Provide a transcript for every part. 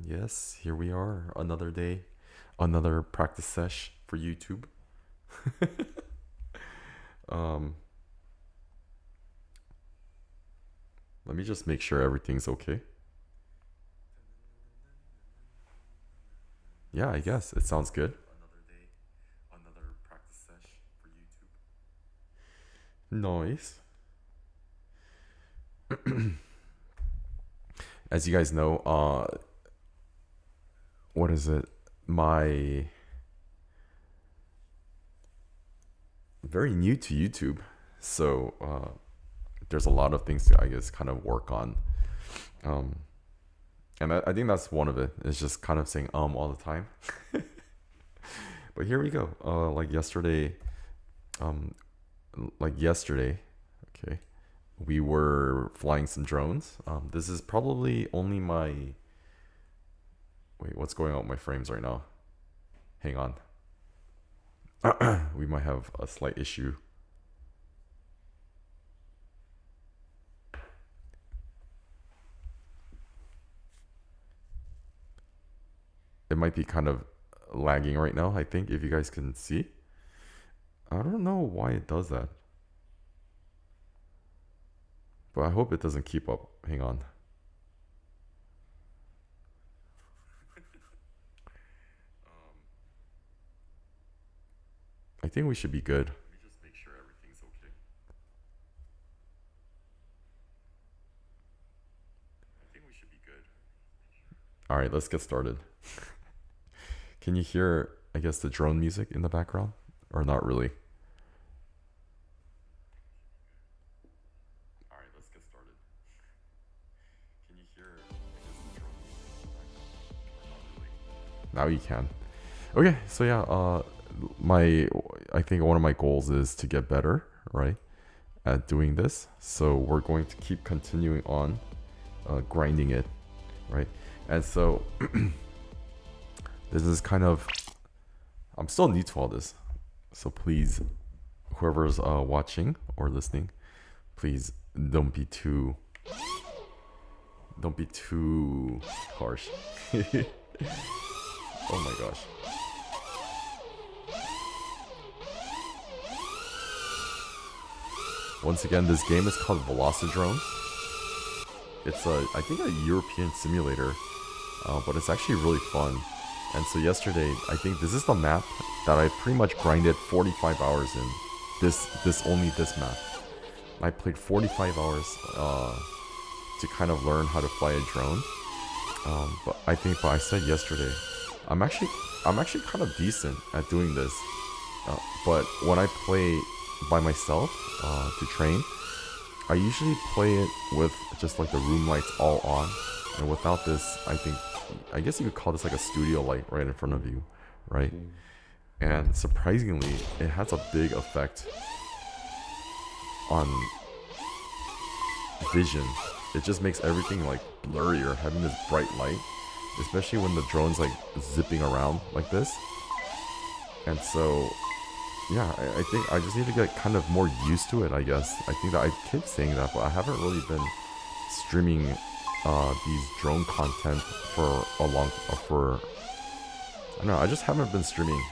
Yes, here we are. Another day, another practice sesh for YouTube. um, Let me just make sure everything's okay. Yeah, I guess it sounds good. Another day, another practice sesh for YouTube. Nice. As you guys know, what is it? My very new to YouTube, so there's a lot of things to, I guess, kind of work on. And I think that's one of it. Is just kind of saying all the time. But here we go. Like yesterday, okay, we were flying some drones. This is probably only my. Wait, what's going on with my frames right now? Hang on. We might have a slight issue. It might be kind of lagging right now, I think, if you guys can see. I don't know why it does that. But I hope it doesn't keep up. Hang on. I think we should be good. Let me just make sure everything's okay. I think we should be good. All right, let's get started. Can you hear, I guess, the drone music in the background? Or not really? All right, let's get started. Can you hear, I guess, the drone music in the background? Or not really? Now you can. Okay, so yeah, I think one of my goals is to get better, right, at doing this. So we're going to keep continuing on grinding it, right? And so this is kind of, I'm still new to all this, so please, whoever's watching or listening, please don't be too harsh. Oh my gosh. Once again, this game is called Velocidrone. It's I think a European simulator, but it's actually really fun. And so yesterday, I think this is the map that I pretty much grinded 45 hours in. Only this map. I played 45 hours to kind of learn how to fly a drone. But I said yesterday, I'm actually kind of decent at doing this. But when I play by myself to train, I usually play it with just like the room lights all on, and without this, I guess you could call this like a studio light right in front of you, right? And surprisingly, it has a big effect on vision. It just makes everything like blurrier, having this bright light, especially when the drone's like zipping around like this. And so yeah, I think I just need to get kind of more used to it, I guess. I think that I keep saying that, but I haven't really been streaming these drone content for I don't know, I just haven't been streaming,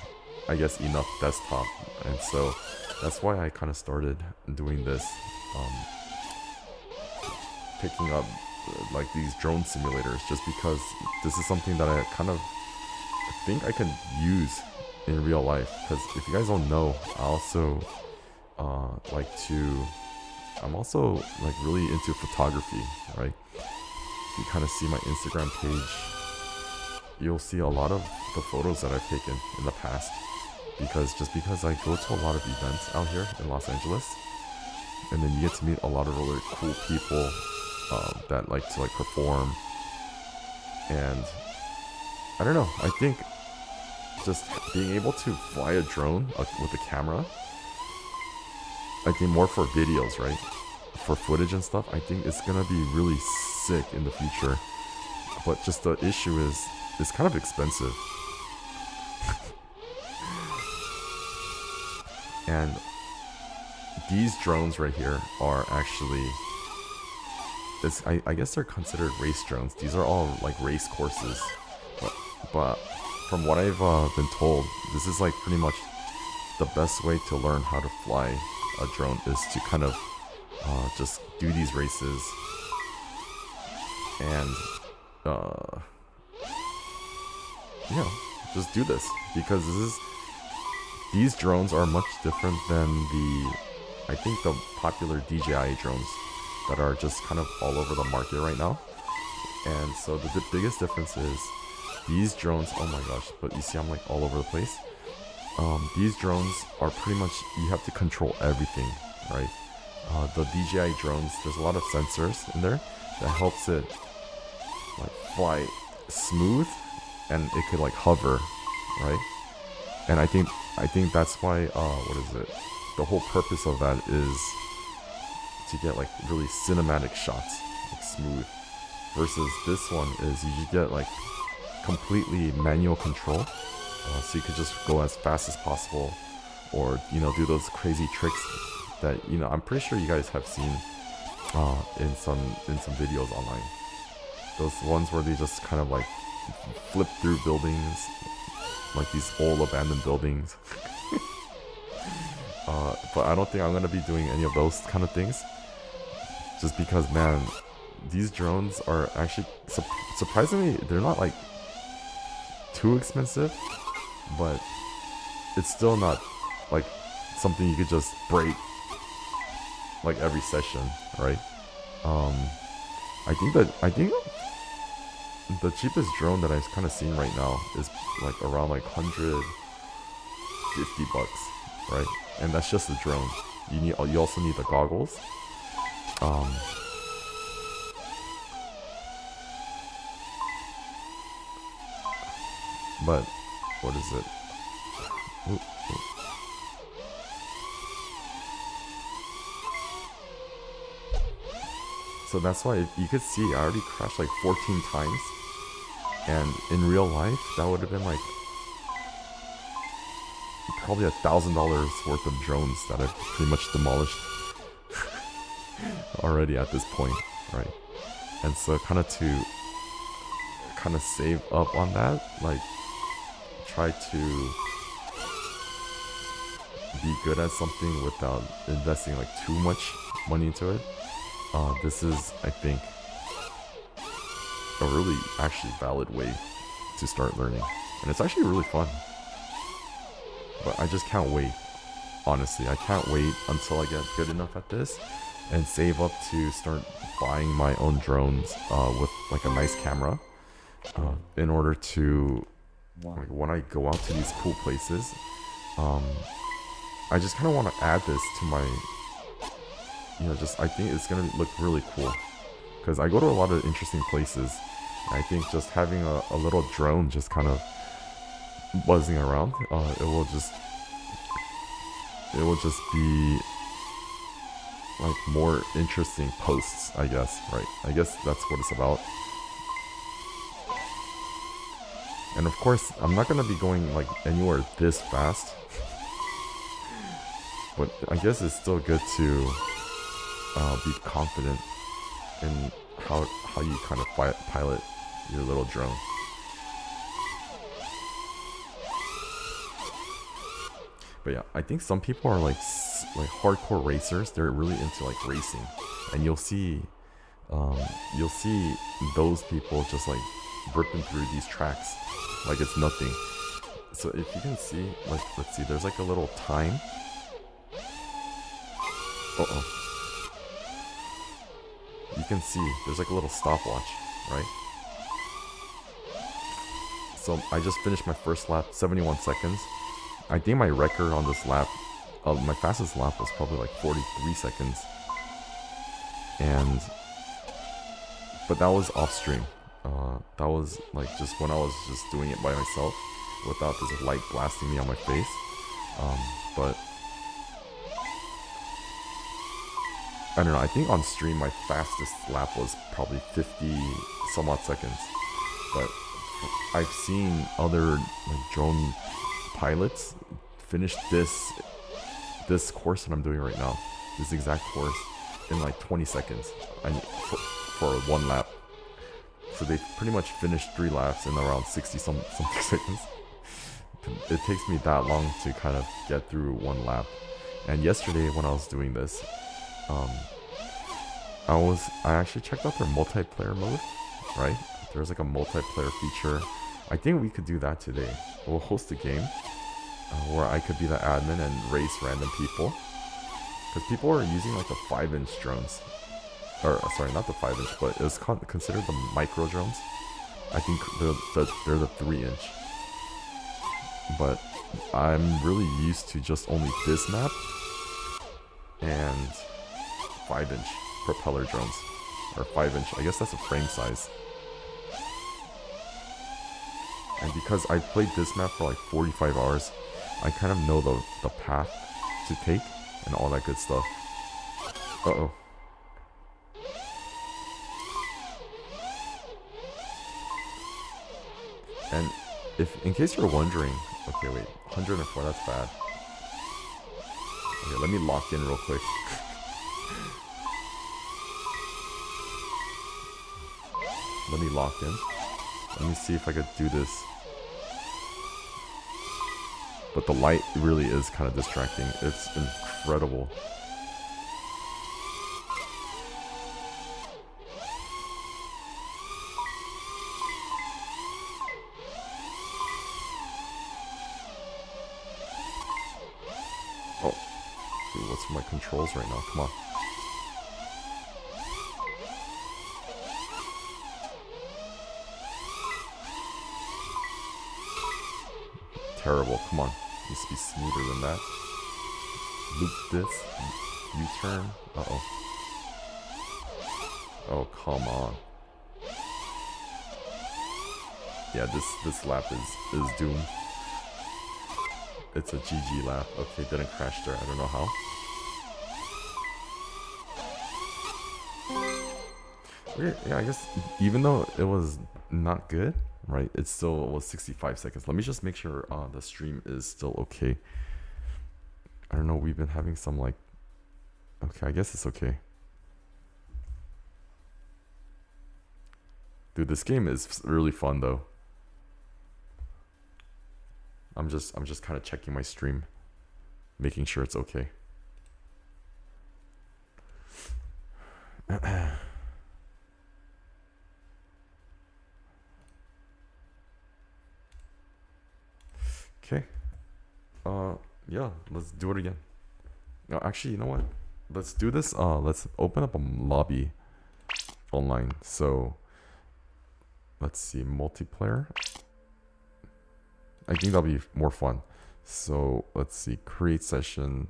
I guess, enough desktop. And so that's why I kind of started doing this, picking up like these drone simulators, just because this is something that I kind of think I can use in real life. Because if you guys don't know, I also I'm also like really into photography, right? If you kind of see my Instagram page, you'll see a lot of the photos that I've taken in the past, because I go to a lot of events out here in Los Angeles, and then you get to meet a lot of really cool people that like to perform. And I don't know, I think just being able to fly a drone with a camera, I think more for videos, right? For footage and stuff, I think it's gonna be really sick in the future. But just the issue is, it's kind of expensive. And these drones right here are actually, I guess they're considered race drones. These are all like race courses, but from what I've been told, this is like pretty much the best way to learn how to fly a drone is to kind of just do these races and yeah, just do this, because these drones are much different than I think the popular DJI drones that are just kind of all over the market right now. And so the biggest difference is these drones, oh my gosh, but you see I'm like all over the place. These drones are pretty much, you have to control everything, right? The DJI drones, there's a lot of sensors in there that helps it like fly smooth, and it could like hover, right? And I think that's why, what is it? The whole purpose of that is to get like really cinematic shots, like smooth. Versus this one is you just get like completely manual control, so you could just go as fast as possible, or do those crazy tricks that I'm pretty sure you guys have seen in some videos online. Those ones where they just kind of like flip through buildings, like these old abandoned buildings. But I don't think I'm gonna be doing any of those kind of things, just because, man, these drones are actually surprisingly, they're not like too expensive, but it's still not like something you could just break like every session, right? I think the cheapest drone that I've kind of seen right now is like around like $150, right? And that's just the drone. You also need the goggles. But what is it? Ooh. So that's why you could see I already crashed like 14 times, and in real life that would have been like probably $1,000 worth of drones that I've pretty much demolished already at this point, right? And so kind of save up on that, like try to be good at something without investing like too much money into it. This is, I think, a really actually valid way to start learning, and it's actually really fun. But I just can't wait. Honestly, I can't wait until I get good enough at this and save up to start buying my own drones with like a nice camera, in order to, like, when I go out to these cool places, I just kind of want to add this to my, I think it's gonna look really cool, because I go to a lot of interesting places. I think just having a little drone just kind of buzzing around, it will just be like more interesting posts, I guess, right? I guess that's what it's about. And of course, I'm not gonna be going like anywhere this fast, but I guess it's still good to be confident in how you kind of pilot your little drone. But yeah, I think some people are like hardcore racers. They're really into like racing, and you'll see those people just like ripping through these tracks like it's nothing. So if you can see, like, let's see, there's like a little time. You can see there's like a little stopwatch, right? So I just finished my first lap, 71 seconds. I think my record on this lap, my fastest lap was probably like 43 seconds. But that was off stream. That was like just when I was just doing it by myself without this light blasting me on my face. But I don't know, I think on stream my fastest lap was probably 50 some odd seconds. But I've seen other like drone pilots finish this this course that I'm doing right now, this exact course, in like 20 seconds. For 1 lap. So they pretty much finished 3 laps in around 60 something seconds. It takes me that long to kind of get through 1 lap. And yesterday when I was doing this, I actually checked out their multiplayer mode, right? There's like a multiplayer feature. I think we could do that today. We'll host a game where I could be the admin and race random people. Because people are using like the 5-inch drones. Or sorry, not the 5-inch, but it's considered the micro drones. I think they're the 3-inch. But I'm really used to just only this map and 5-inch propeller drones. Or 5-inch, I guess that's a frame size. And because I played this map for like 45 hours, I kind of know the path to take and all that good stuff. Uh-oh. And if, in case you're wondering, okay, wait, 104, that's bad. Okay, let me lock in real quick. Let me lock in. Let me see if I could do this. But the light really is kind of distracting. It's incredible. Oh, dude, what's my controls right now? Come on. Terrible. Come on. Needs to be smoother than that. Loop this. U-turn. Uh-oh. Oh, come on. Yeah, this lap is doomed. It's a GG lap. Okay, didn't crash there. I don't know how. Okay, yeah, I guess even though it was not good, right? It still was 65 seconds. Let me just make sure the stream is still okay. I don't know, we've been having some like... Okay, I guess it's okay. Dude, this game is really fun though. I'm just kind of checking my stream, making sure it's okay. Okay. Yeah, let's do it again. No, actually, you know what? Let's do this. Let's open up a lobby online. So, let's see, multiplayer. I think that'll be more fun. So, let's see, create session.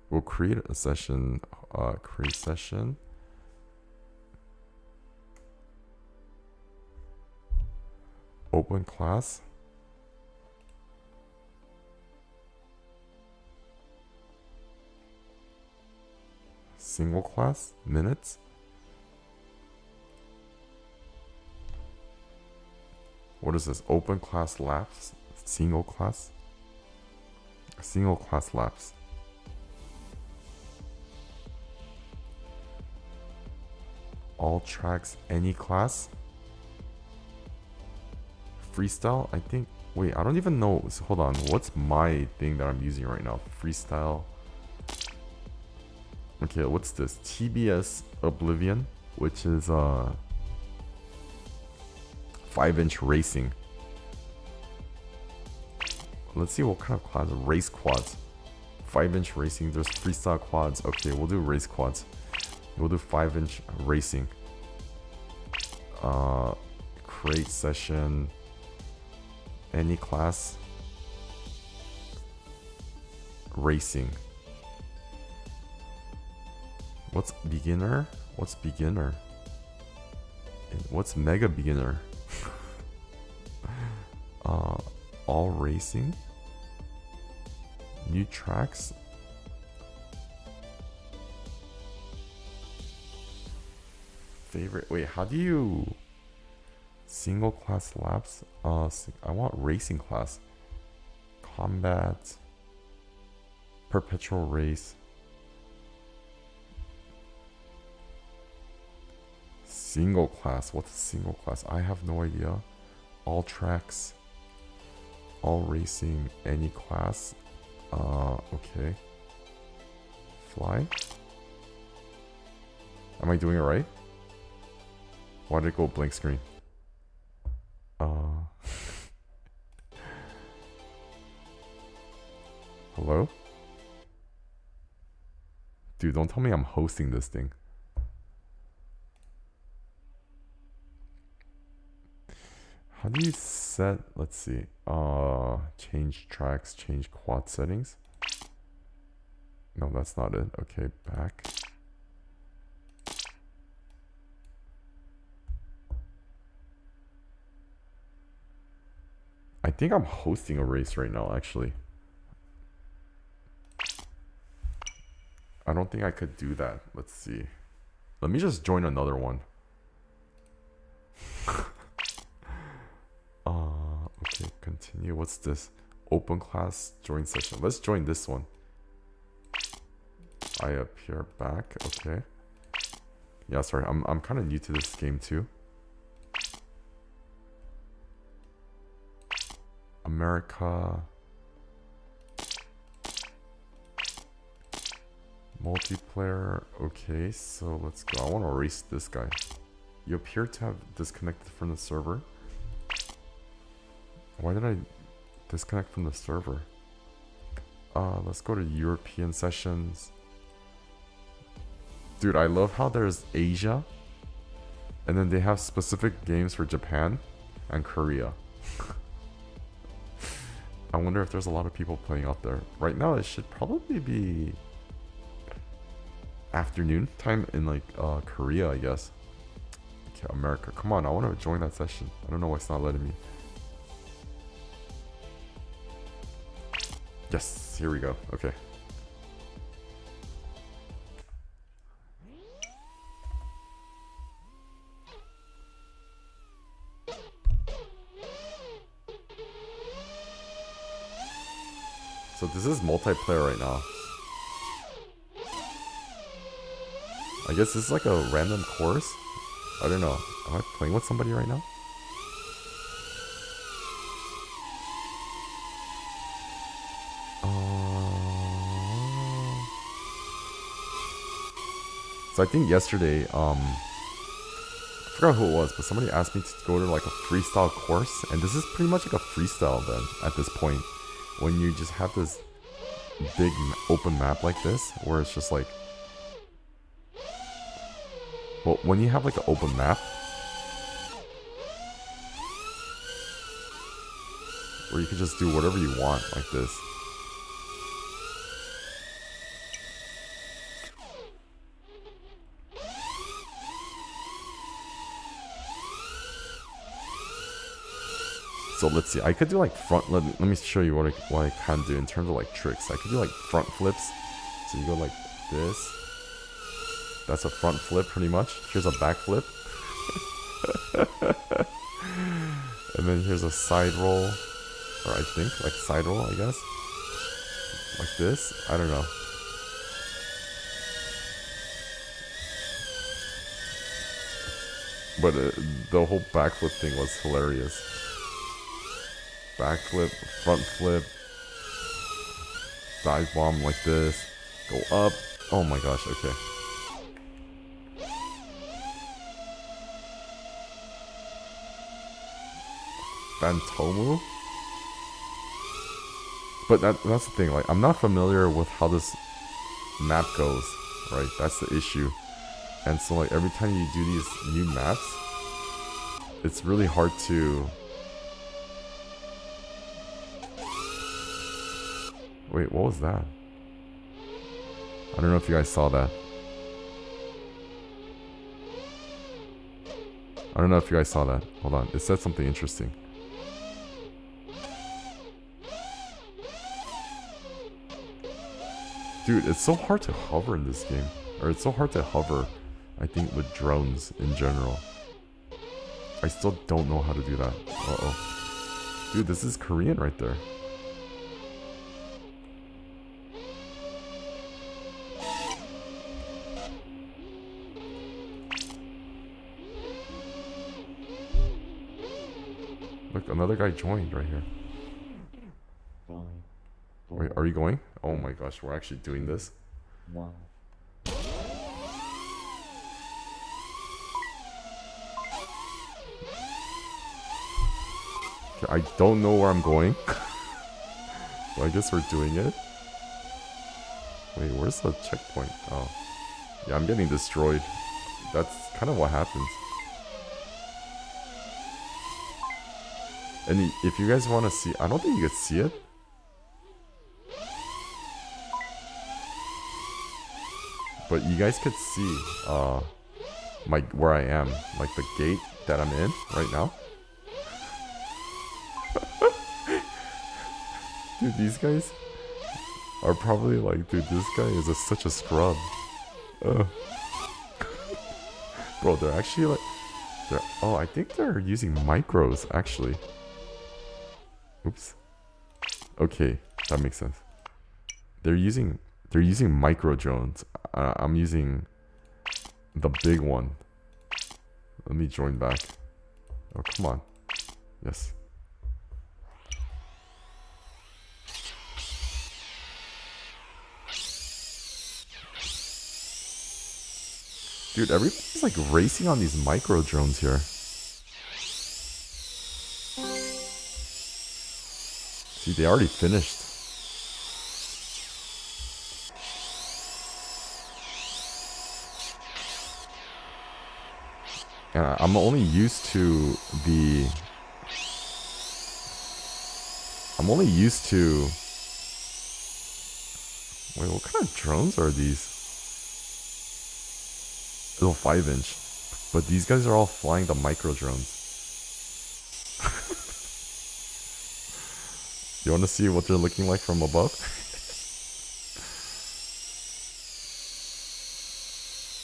We'll create a session, create session. Open class. Single class, minutes. What is this? Open class laps, single class laps. All tracks, any class. Freestyle, I think. Wait, I don't even know. So hold on. What's my thing that I'm using right now? Freestyle. Okay, what's this? TBS Oblivion, which is 5-inch racing. Let's see what kind of class. Race quads. 5-inch racing. There's freestyle quads. Okay, we'll do race quads. We'll do 5-inch racing. Create session. Any class. Racing. What's beginner? What's beginner? And what's mega beginner? All racing. New tracks. Favorite. Wait, how do you... Single class laps. I want racing class. Combat. Perpetual race. Single class. What's a single class? I have no idea. All tracks. All racing. Any class. Okay. Fly. Am I doing it right? Why did it go blank screen? Hello? Dude, don't tell me I'm hosting this thing. How do you set, let's see, change tracks, change quad settings? No, that's not it. Okay, back. I think I'm hosting a race right now, actually. I don't think I could do that. Let's see. Let me just join another one. Okay, continue. What's this? Open class, join session. Let's join this one. I appear back. Okay. Yeah, sorry. I'm kind of new to this game too. America. Multiplayer. Okay, so let's go. I want to race this guy. You appear to have disconnected from the server. Why did I disconnect from the server? Let's go to European sessions. Dude, I love how there's Asia. And then they have specific games for Japan and Korea. I wonder if there's a lot of people playing out there. Right now it should probably be afternoon time in like Korea, I guess. Okay, America. Come on, I want to join that session. I don't know why it's not letting me. Yes, here we go. Okay. So this is multiplayer right now. I guess this is like a random course. I don't know. Am I playing with somebody right now? So I think yesterday, I forgot who it was, but somebody asked me to go to like a freestyle course, and this is pretty much like a freestyle then at this point, when you just have this big open map like this, where it's just like, well, when you have like an open map, where you can just do whatever you want like this. So let's see, I could do like front, let me show you what I can do in terms of like tricks. I could do like front flips. So you go like this. That's a front flip pretty much. Here's a back flip. And then here's a side roll. Or I think, like side roll, I guess. Like this. I don't know. But the whole backflip thing was hilarious. Backflip, front flip, dive bomb like this, go up. Oh my gosh, okay. Phantomu? But that's the thing, like, I'm not familiar with how this map goes, right? That's the issue. And so, like, every time you do these new maps, it's really hard to... Wait, what was that? I don't know if you guys saw that. I don't know if you guys saw that. Hold on, it said something interesting. Dude, it's so hard to hover in this game. Or it's so hard to hover, I think, with drones in general. I still don't know how to do that. Uh-oh. Dude, this is Korean right there. Look, another guy joined right here. Wait, are you going? Oh my gosh, we're actually doing this. Wow. Okay, I don't know where I'm going. But I guess we're doing it. Wait, where's the checkpoint? Oh. Yeah, I'm getting destroyed. That's kind of what happens. And if you guys want to see... I don't think you could see it. But you guys could see where I am. Like the gate that I'm in right now. Dude, these guys are probably like, dude, this guy is such a scrub. Bro, they're actually like... oh, I think they're using micros, actually. Oops. Okay, that makes sense. They're using micro drones. I'm using the big one. Let me join back. Oh, come on. Yes. Dude, everybody's like racing on these micro drones here. See, they already finished. And I'm only used to the... Wait, what kind of drones are these? Little 5-inch. But these guys are all flying the micro drones. You want to see what they're looking like from above?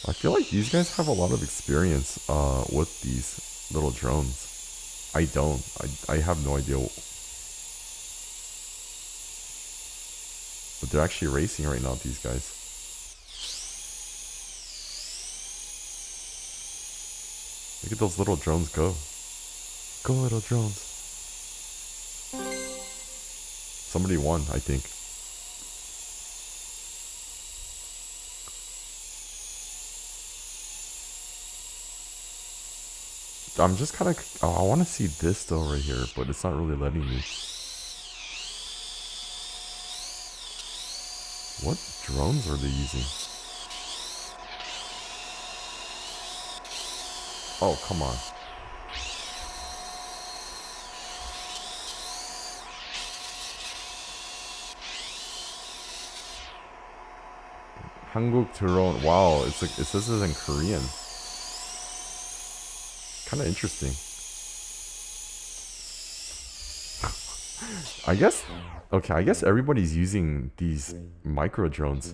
I feel like these guys have a lot of experience with these little drones. I don't. I have no idea. But they're actually racing right now, these guys. Look at those little drones go. Go, little drones. Somebody won, I think. I'm just kind of... Oh, I want to see this though right here, but it's not really letting me. What drones are they using? Oh, come on. Hanguk drone. Wow, it's like, it says this in Korean. Kind of interesting. I guess... Okay, I guess everybody's using these micro drones,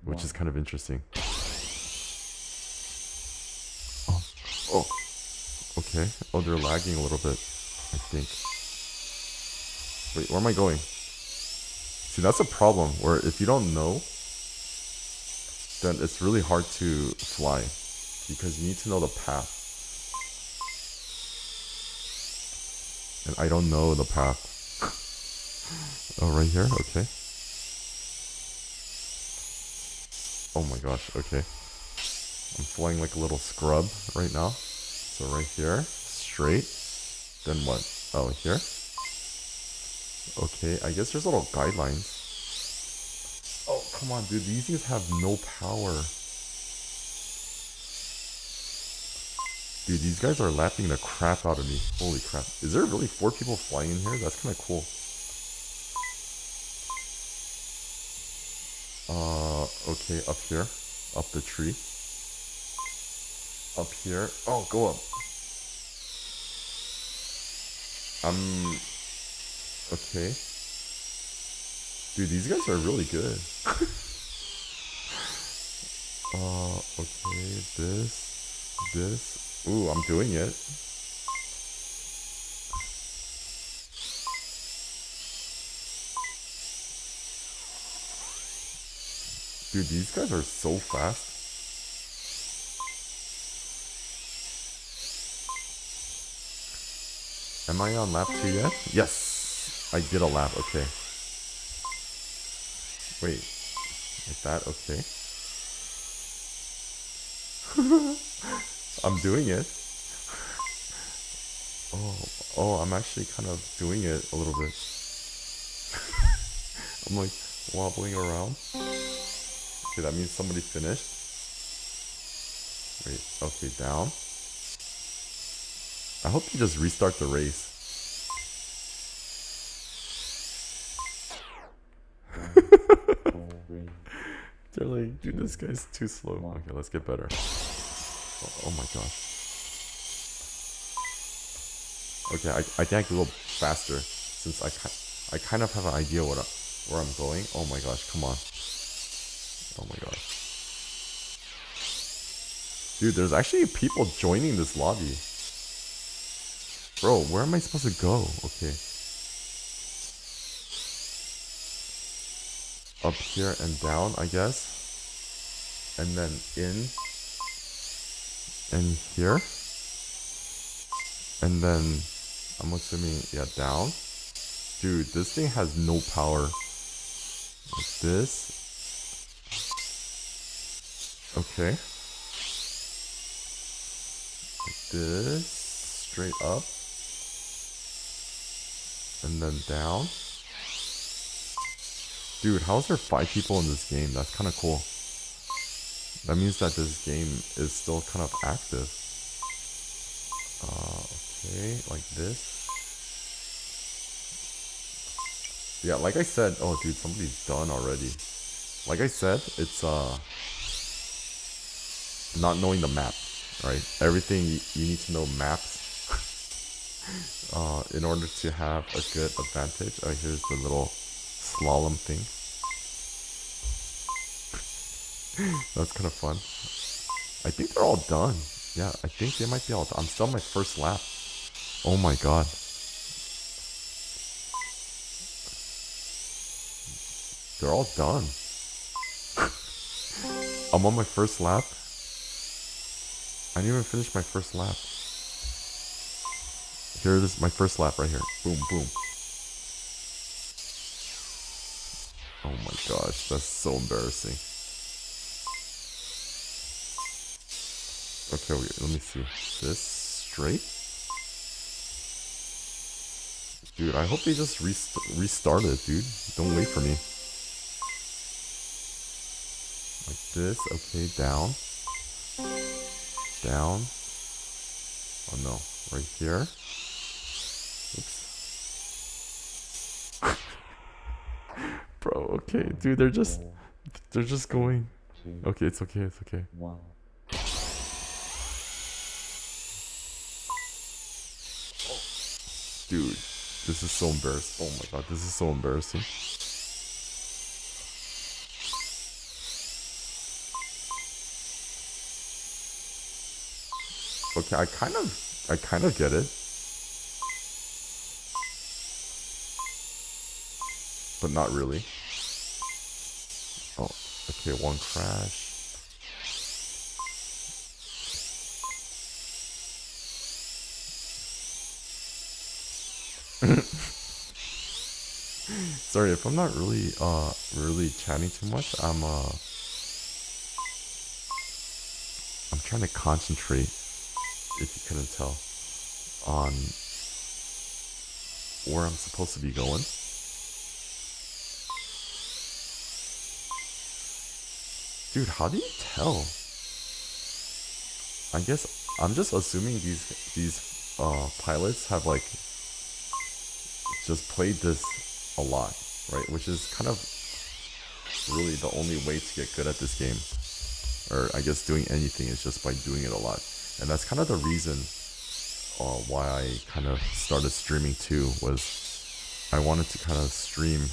which is kind of interesting. Oh. Okay. Oh, they're lagging a little bit, I think. Wait, where am I going? See, that's a problem, where if you don't know, then it's really hard to fly, because you need to know the path. And I don't know the path. Oh, right here? Okay. Oh my gosh, okay. I'm flying like a little scrub right now. So right here, straight. Then what? Oh, here? Okay, I guess there's little guidelines. Oh, come on, dude. These things have no power. Dude, these guys are lapping the crap out of me. Holy crap. Is there really 4 people flying in here? That's kind of cool. Okay, up here. Up the tree. Up here. Oh, go up. Okay. Dude, these guys are really good. Okay, this. Ooh, I'm doing it. Dude, these guys are so fast. Am I on lap 2 yet? Yes! I did a lap, okay. Wait. Like that, okay. I'm doing it. Oh, I'm actually kind of doing it a little bit. I'm like wobbling around. Okay, that means somebody finished. Wait, okay, down. I hope you just restart the race. They're like, dude, this guy's too slow. Okay, let's get better. Oh my gosh. Okay, I think I can go faster since I kind of have an idea where I'm going. Oh my gosh, come on. Oh my gosh. Dude, there's actually people joining this lobby. Bro, where am I supposed to go? Okay. Up here and down, I guess. And then in. And here. And then, I'm assuming, yeah, down. Dude, this thing has no power. Like this. Okay. Like this. Straight up. And then down. Dude, how is there 5 people in this game? That's kind of cool. That means that this game is still kind of active. Okay, like this. Yeah, like I said, oh dude, somebody's done already. Like I said, it's not knowing the map, right? Everything you need to know maps in order to have a good advantage. Oh, here's the little slalom thing. That's kind of fun. I think they're all done. Yeah, I think they might be all done. I'm still on my first lap. Oh my god. They're all done. I'm on my first lap. I didn't even finish my first lap. Here it is, my first lap right here. Boom, boom. Oh my gosh, that's so embarrassing. Okay, wait, let me see. This straight? Dude, I hope they just restart it, dude. Don't wait for me. Like this, okay, down. Down. Oh no, right here. Oops. Bro, okay, dude, they're just going. Okay, it's okay, it's okay. Dude, this is so embarrassing. Oh my god, this is so embarrassing. Okay, I kind of get it. But not really. Oh, okay, one crash. Sorry if I'm not really chatting too much. I'm trying to concentrate, if you couldn't tell, on where I'm supposed to be going. Dude, how do you tell? I guess I'm just assuming these pilots have like just played this a lot, right? Which is kind of really the only way to get good at this game. Or I guess doing anything is just by doing it a lot. And that's kind of the reason why I kind of started streaming too, was I wanted to kind of stream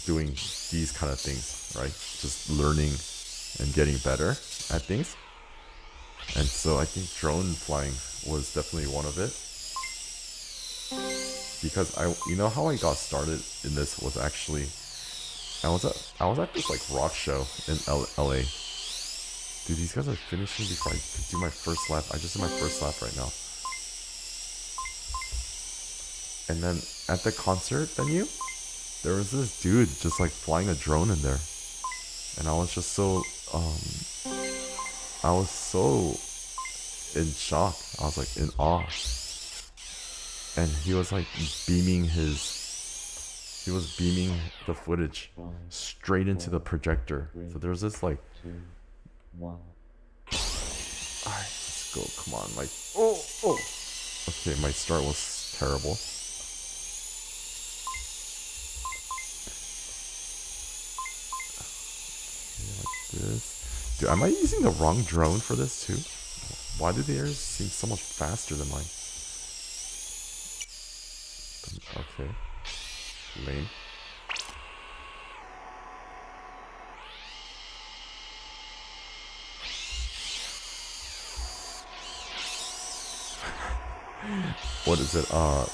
doing these kind of things, right? Just learning and getting better at things. And so I think drone flying was definitely one of it. Because you know how I got started in this was actually I was at this like rock show in LA. Dude, these guys are finishing before I could do my first lap. I just did my first lap right now. And then at the concert venue, there was this dude just like flying a drone in there. And I was just so, I was so in shock. I was like in awe. And he was like he was beaming the footage straight into the projector. So there was this like, alright, let's go, come on, like, oh. Okay, my start was terrible. This. Dude, am I using the wrong drone for this too? Why do the airs seem so much faster than mine? Okay. Lame. What is it? I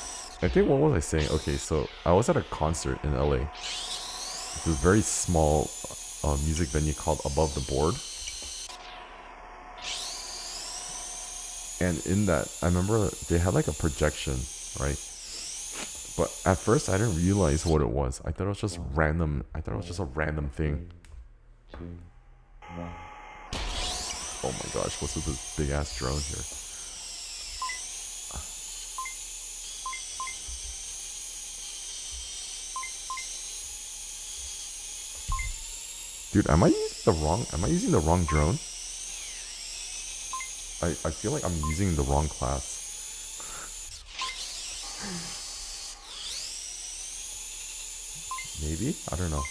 think, what was I saying? Okay, so I was at a concert in LA. It's this very small music venue called Above the Board. And in that, I remember they had like a projection, right? But at first, I didn't realize what it was. I thought it was just random. I thought it was just a random thing. Oh my gosh, what's with this big ass drone here? Dude, am I using the wrong drone? I feel like I'm using the wrong class. Maybe? I don't know.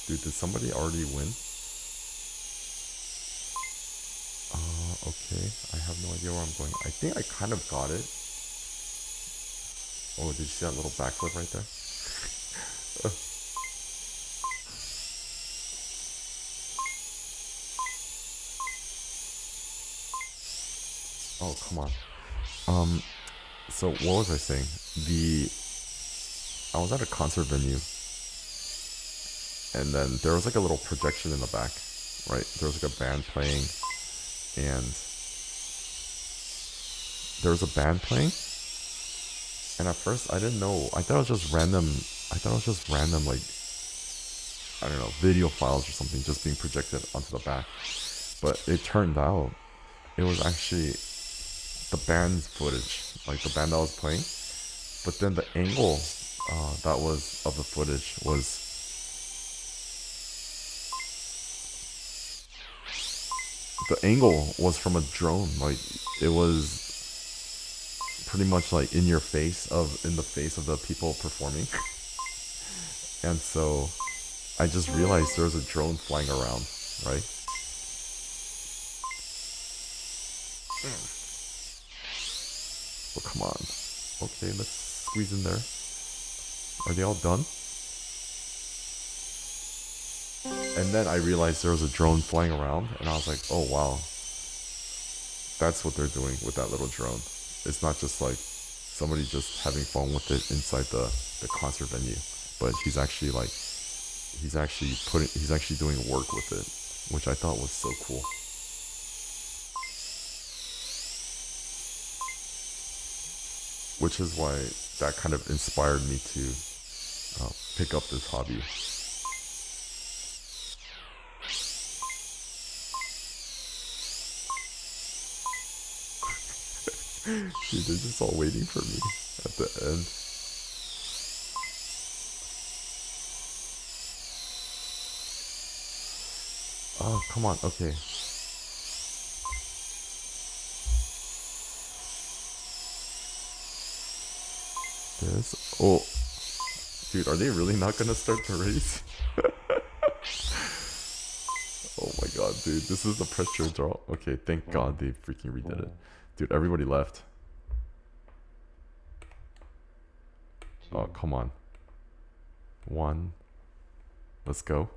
Dude, did somebody already win? Okay. I have no idea where I'm going. I think I kind of got it. Oh, did you see that little backflip right there? Oh, come on. So what was I saying? I was at a concert venue, and then there was like a little projection in the back, right? There was like a band playing, and there was a band playing, and at first I didn't know. I thought it was just random. Like, I don't know, video files or something just being projected onto the back. But it turned out it was actually the band's footage, like the band that was playing. But then the angle that was of the footage was from a drone. Like, it was pretty much like in the face of the people performing. And so I just realized there was a drone flying around, right? Oh, come on. Okay, let's squeeze in there. Are they all done? And then I realized there was a drone flying around, and I was like, oh wow. That's what they're doing with that little drone. It's not just like somebody just having fun with it inside the concert venue, but he's actually doing work with it, which I thought was so cool. Which is why that kind of inspired me to pick up this hobby. Dude, they're just all waiting for me at the end. Oh, come on, okay. Oh, dude, are they really not gonna start the race? Oh my god, dude, this is the pressure draw. Okay, thank god they freaking redid it. Dude, everybody left. Oh, come on. 1. Let's go.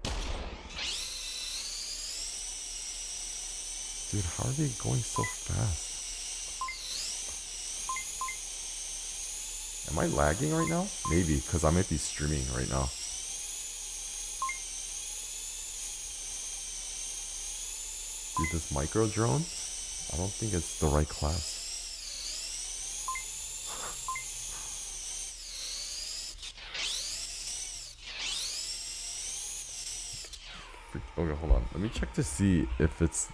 Dude, how are they going so fast? Am I lagging right now? Maybe, because I might be streaming right now. Dude, this micro drone, I don't think it's the right class. Okay, hold on. Let me check to see if it's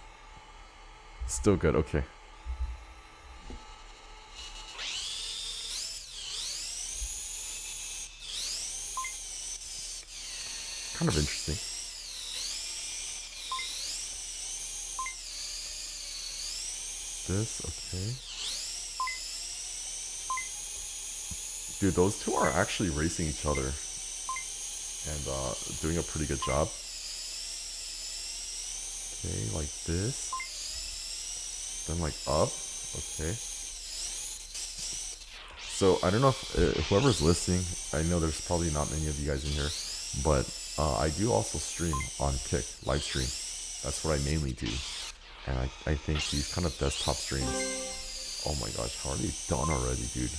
still good. Okay. Kind of interesting. This, okay. Dude, those two are actually racing each other and doing a pretty good job. Okay, like this. Then like up. Okay. So I don't know if whoever's listening, I know there's probably not many of you guys in here, but I do also stream on Kick, live stream. That's what I mainly do. And I think these kind of desktop streams, oh my gosh, how are they done already, dude?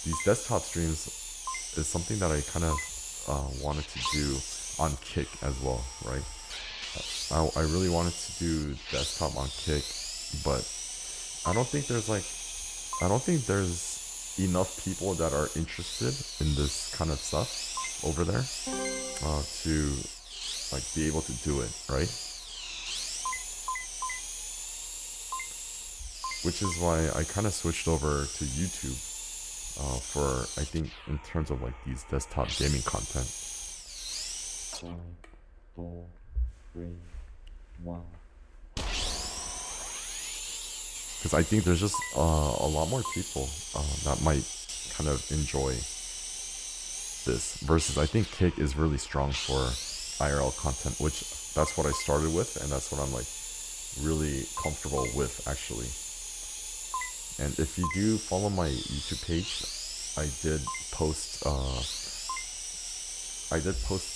These desktop streams is something that I kind of wanted to do on Kick as well, right? I really wanted to do desktop on Kick, but I don't think there's enough people that are interested in this kind of stuff over there to like be able to do it, right? Which is why I kind of switched over to YouTube for, I think, in terms of like these desktop gaming content. 5, 4, 3, 1. Because I think there's just a lot more people that might kind of enjoy this versus I think Kick is really strong for IRL content, which that's what I started with and that's what I'm like really comfortable with actually. And if you do follow my YouTube page, I did post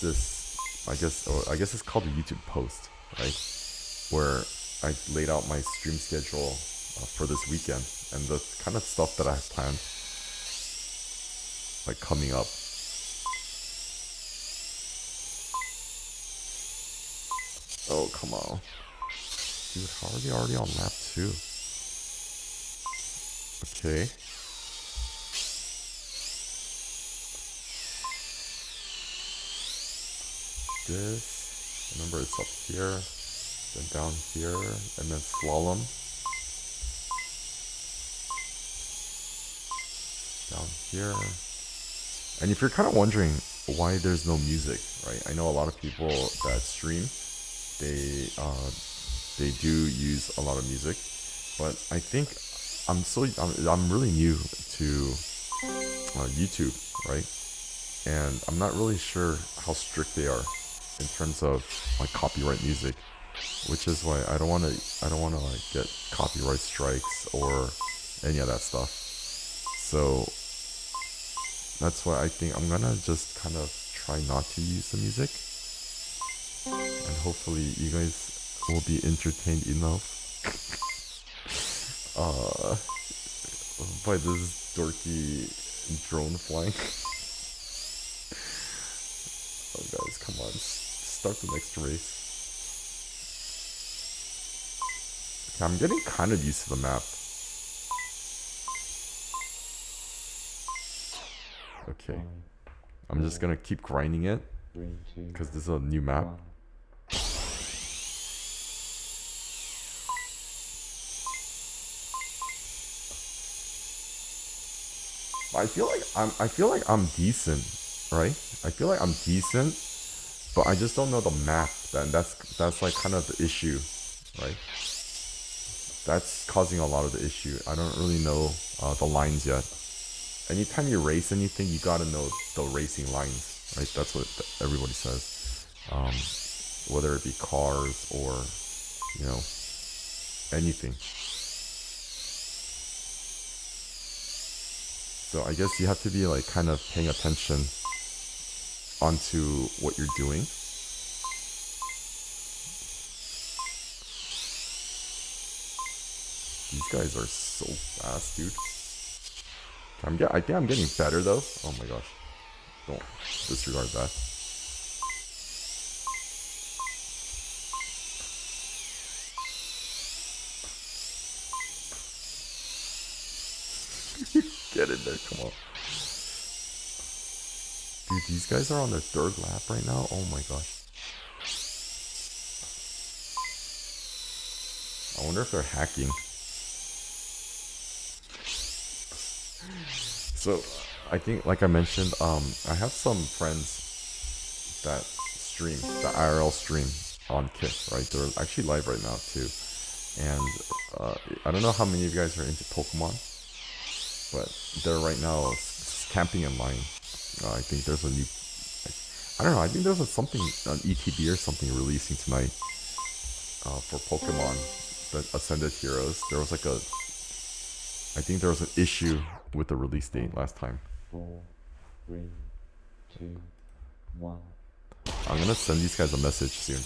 this, I guess it's called a YouTube post, right? Where I laid out my stream schedule for this weekend and the kind of stuff that I have planned like coming up. Oh, come on. Dude, how are they already on lap 2? Okay. This, remember it's up here, then down here, and then slalom. Down here. And if you're kind of wondering why there's no music, right? I know a lot of people that stream, they do use a lot of music, but I think I'm really new to YouTube, right? And I'm not really sure how strict they are in terms of like copyright music, which is why I don't want to like get copyright strikes or any of that stuff. So that's why I think I'm gonna just kind of try not to use the music, and hopefully you guys will be entertained enough by this dorky drone flying. Oh guys, come on, start the next race. Okay, I'm getting kind of used to the map. Okay, I'm just gonna keep grinding it because this is a new map. I feel like I'm decent, right? I feel like I'm decent, but I just don't know the map. That's like kind of the issue, right? That's causing a lot of the issue. I don't really know the lines yet. Anytime you race anything, you gotta know the racing lines, right? That's what everybody says. Whether it be cars or, you know, anything. So I guess you have to be like kind of paying attention onto what you're doing these guys are so fast, dude. I think I'm getting better though. Oh my gosh. Don't disregard that. Get in there, come on. Dude, these guys are on their third lap right now. Oh my gosh. I wonder if they're hacking. So, I think, like I mentioned, I have some friends that stream, the IRL stream on Kick, right? They're actually live right now too. And I don't know how many of you guys are into Pokemon, but they're right now camping in line. I think there's a new, I don't know, I think there's something, an ETB or something releasing tonight for Pokemon, the Ascended Heroes. There was like I think there was an issue with the release date last time. 4, 3, 2, 1. I'm gonna send these guys a message soon.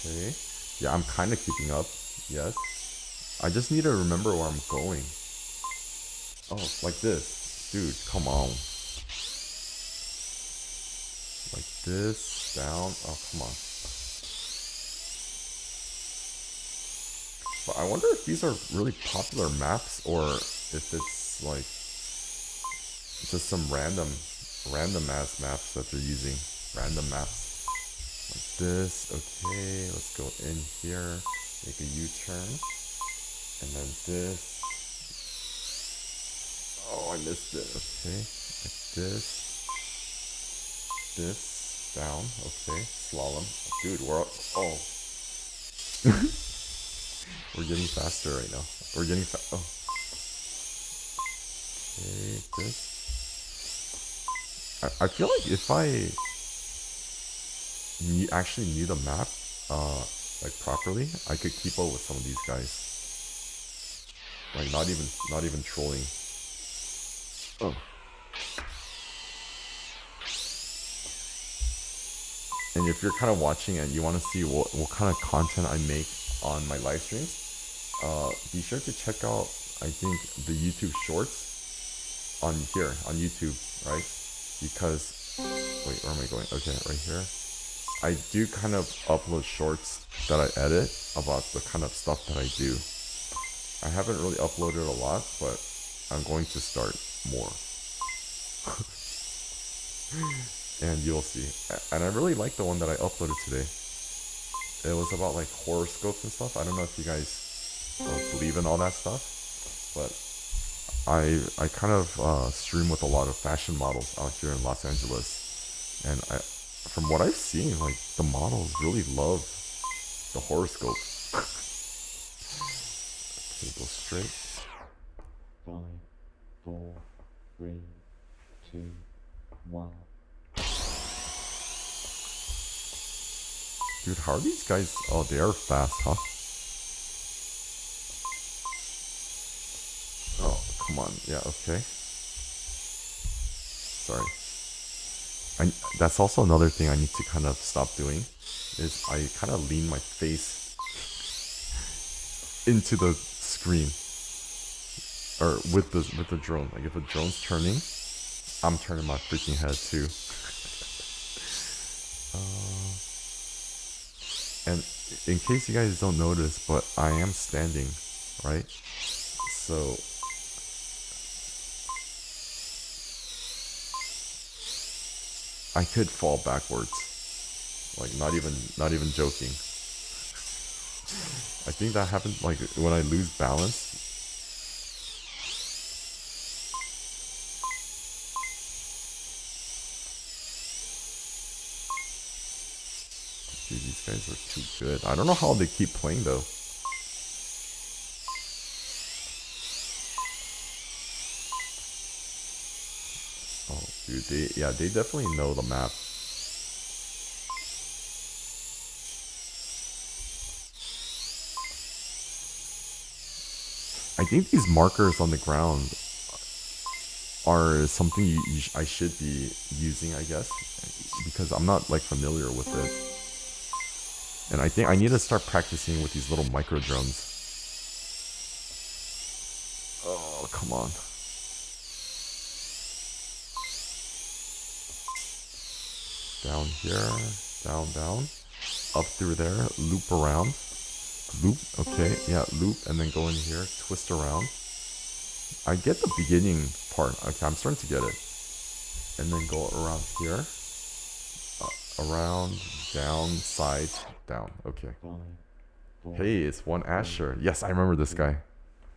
Okay. Yeah, I'm kind of keeping up. Yes. I just need to remember where I'm going. Oh, like this. Dude, come on. Like this, down. Oh, come on. But I wonder if these are really popular maps or if it's like just some random ass maps that they're using. Random maps. Like this. Okay, let's go in here. Make a U-turn. And then this. Oh, I missed it. Okay. Like this. This. Down. Okay. Slalom. Dude, we're up. Oh. We're getting faster right now. We're getting oh. Okay, this. I feel like if I actually knew the map, like properly, I could keep up with some of these guys. Like not even trolling. Oh. And if you're kind of watching and you want to see what kind of content I make on my live streams, be sure to check out, I think, the YouTube Shorts on here, on YouTube, right? Because, wait, where am I going? Okay, right here. I do kind of upload shorts that I edit about the kind of stuff that I do. I haven't really uploaded a lot, but I'm going to start more. And you'll see. And I really like the one that I uploaded today. It was about like horoscopes and stuff. I don't know if you guys believe in all that stuff, but I kind of stream with a lot of fashion models out here in Los Angeles, and from what I've seen, like the models really love the horoscope. Okay, go straight. 5, 4, 3, 2, 1. Dude, how are these guys? Oh, they are fast, huh? Oh, come on. Yeah, okay. Sorry. That's also another thing I need to kind of stop doing, is I kind of lean my face into the screen, or with the drone. Like if a drone's turning, I'm turning my freaking head too. And in case you guys don't notice, but I am standing, right? So I could fall backwards. Like not even joking. I think that happened like when I lose balance. Dude, these guys are too good. I don't know how they keep playing though. Oh, dude, they definitely know the map. I think these markers on the ground are something I should be using, I guess, because I'm not like familiar with it. And I think I need to start practicing with these little micro drones. Oh, come on. Down here, down, up through there, loop around, loop, okay, yeah, loop, and then go in here, twist around. I get the beginning part, okay, I'm starting to get it. And then go around here, around, down, side, down, okay. 5, 4, Hey, it's one Asher. Yes, I remember this guy.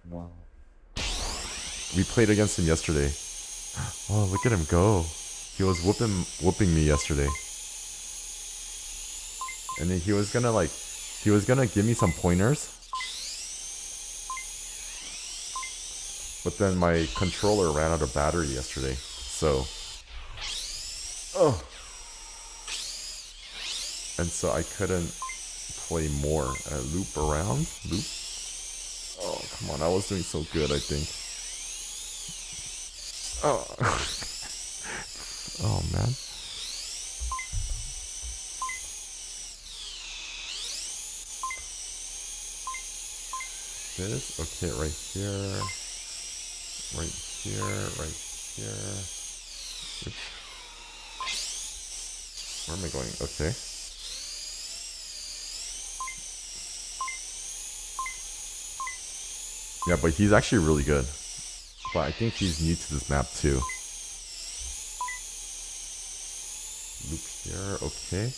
1. We played against him yesterday. Oh, look at him go. He was whooping me yesterday. And then he was gonna give me some pointers. But then my controller ran out of battery yesterday. So, oh. And so I couldn't play more. Loop around, loop. Oh, come on, I was doing so good, I think. Oh. Oh, man. This, okay, right here. Right here, right here. Oops. Where am I going? Okay. Yeah, but he's actually really good. But I think he's new to this map too. Loop here, okay.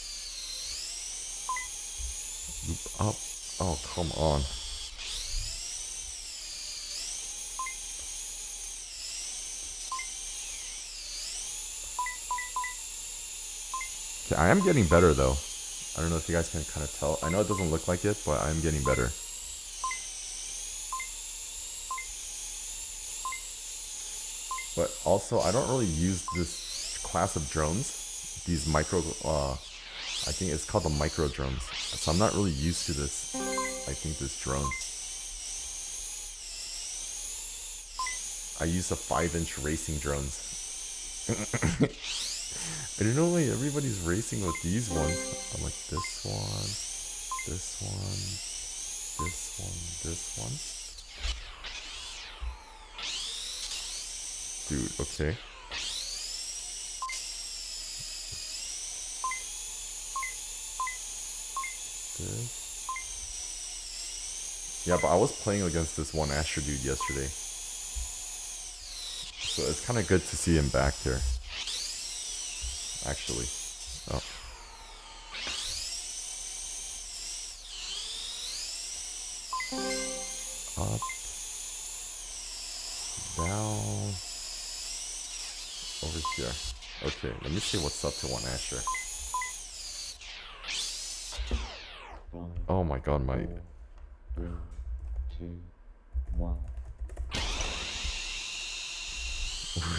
Loop up. Oh, come on. Okay, I am getting better though. I don't know if you guys can kind of tell. I know it doesn't look like it, but I'm getting better. But also, I don't really use this class of drones. These micro, I think it's called the micro drones. So I'm not really used to this. I think this drone. I use the 5-inch racing drones. I don't know why everybody's racing with these ones. I'm like this one, this one, this one, this one. Dude, okay. This. Yeah, but I was playing against this one Asher dude yesterday. So it's kind of good to see him back here. Actually. Oh. Up. Down. Over here. Okay, let me see what's up to one Asher. Oh my god, my... 3, 2, 1.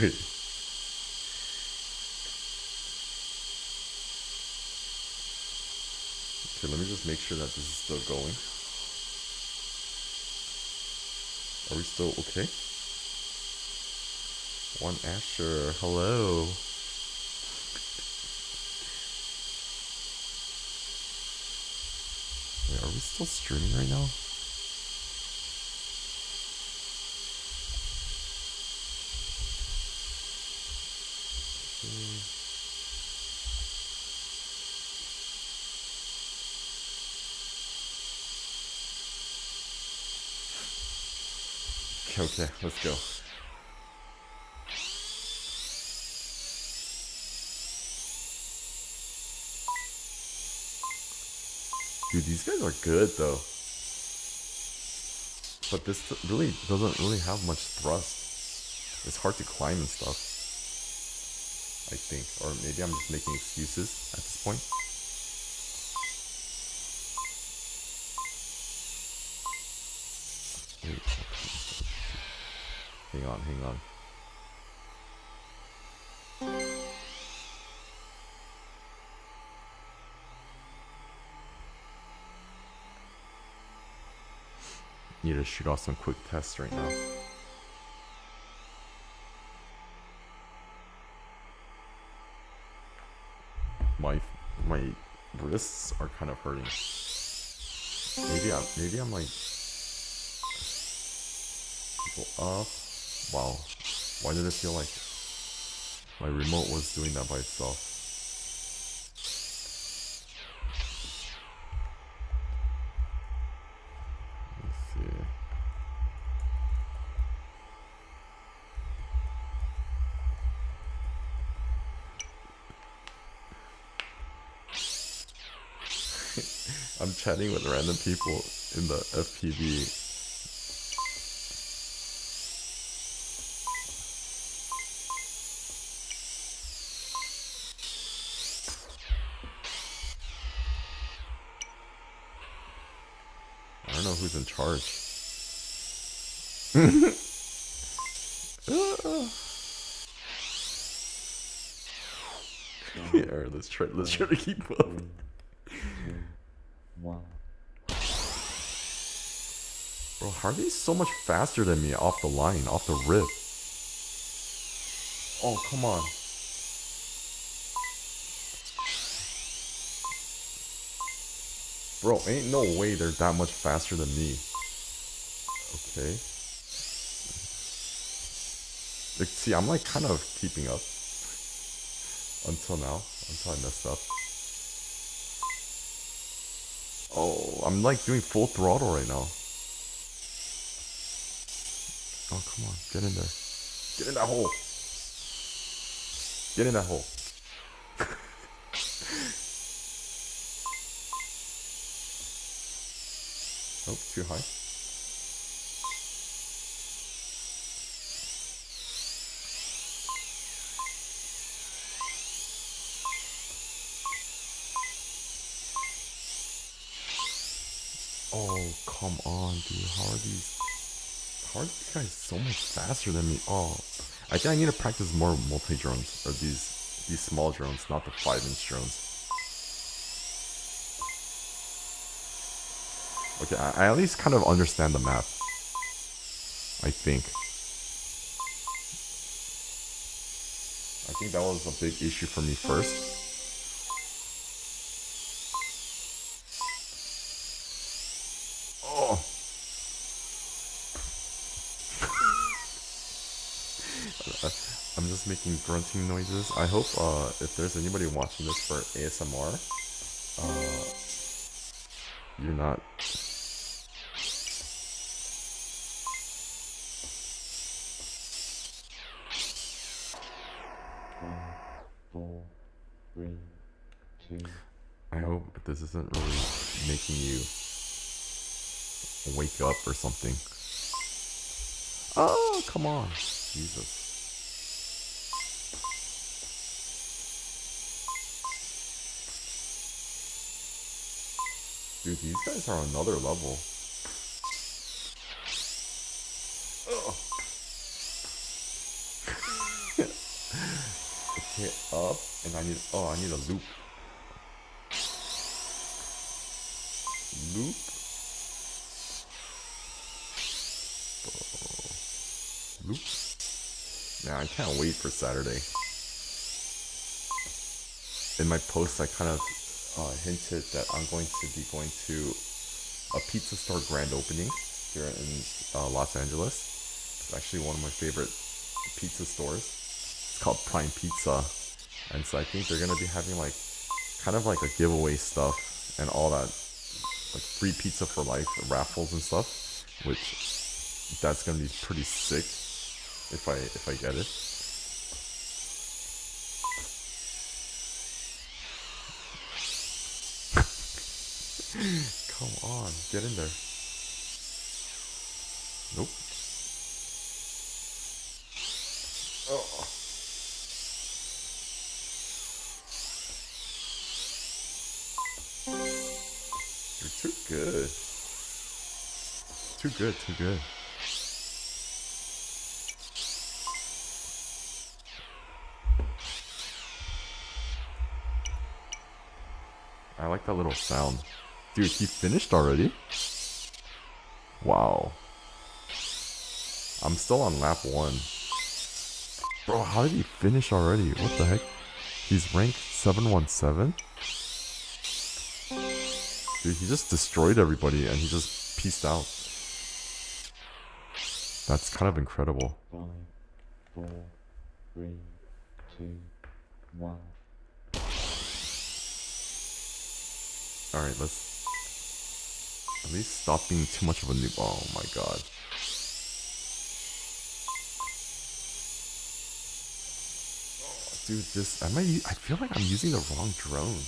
Wait. Okay, let me just make sure that this is still going. Are we still okay? One Asher, hello. Wait, are we still streaming right now? Okay, let's go. Dude, these guys are good though. But this really doesn't really have much thrust. It's hard to climb and stuff. I think. Or maybe I'm just making excuses at this point. Wait, hang on, hang on. Need to shoot off some quick tests right now. my wrists are kind of hurting. Maybe I'm like go up. Wow. Why did it feel like my remote was doing that by itself? Let's see. I'm chatting with random people in the FPV. I don't know who's in charge. Here, let's try to keep up. 2, 1. Bro, how are they so much faster than me off the line, off the rip? Oh, come on. Bro, ain't no way they're that much faster than me. Okay. Like, see, I'm like kind of keeping up. Until now. Until I messed up. Oh, I'm like doing full throttle right now. Oh, come on. Get in there. Get in that hole. Get in that hole. Oh, too high. Oh, come on, dude. How are these guys so much faster than me? Oh, I think I need to practice more multi-drones, or these small drones, not the 5-inch drones. Okay, I at least kind of understand the map. I think that was a big issue for me first. Oh. I'm just making grunting noises. I hope if there's anybody watching this for ASMR, you're not. I hope this isn't really making you wake up or something. Oh, come on. Jesus. Dude, these guys are on another level. Ugh. Okay, up, and I need a loop. Loop. Loop. Man, I can't wait for Saturday. In my post, I kind of hinted that I'm going to be going to a pizza store grand opening here in Los Angeles. It's actually one of my favorite pizza stores. It's called Prime Pizza, and so I think they're gonna be having like kind of like a giveaway stuff and all that, like free pizza for life raffles and stuff, which that's gonna be pretty sick if I get it. Come on, get in there. Nope. Oh. You're too good. Too good, too good. I like that little sound. Dude, he finished already? Wow. I'm still on lap 1. Bro, how did he finish already? What the heck? He's ranked 717. Dude, he just destroyed everybody and he just peaced out. That's kind of incredible. 5, 4, 3, 2, 1. Alright, let's at least stop being too much of a noob. Oh my god. Dude, this, I feel like I'm using the wrong drone.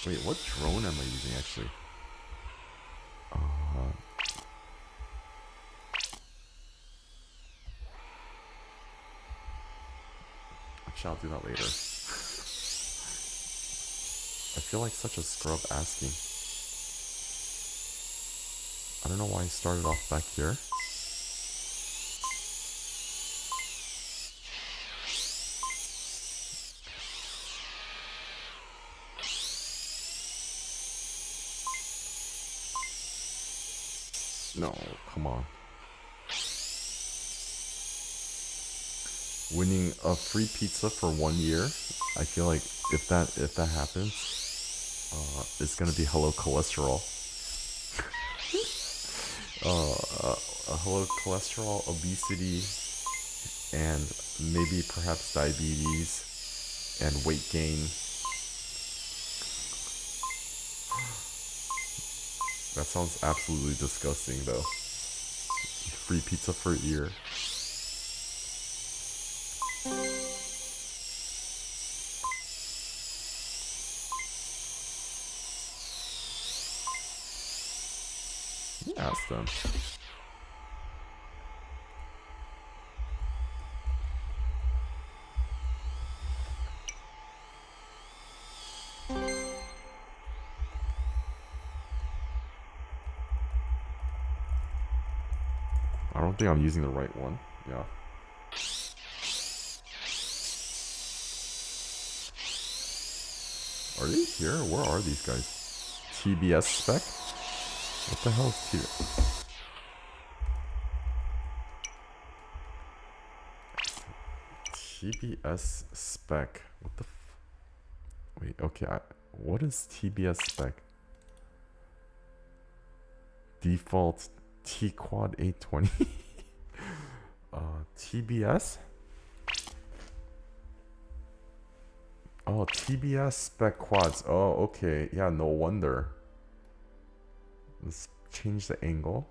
Wait, what drone am I using actually? Actually, I'll do that later. I feel like such a scrub asking. I don't know why I started off back here. No, come on. Winning a free pizza for 1 year. I feel like if that happens, it's gonna be hello cholesterol. Hello cholesterol, obesity, and maybe perhaps diabetes and weight gain. That sounds absolutely disgusting though. Free pizza for a year. Ask them. I don't think I'm using the right one. Yeah. Are they here? Where are these guys? TBS spec? What the hell is TBS spec? What the wait, okay, what is TBS spec? Default T-Quad 820? TBS? Oh, TBS spec quads. Oh, okay. Yeah, no wonder. Let's change the angle.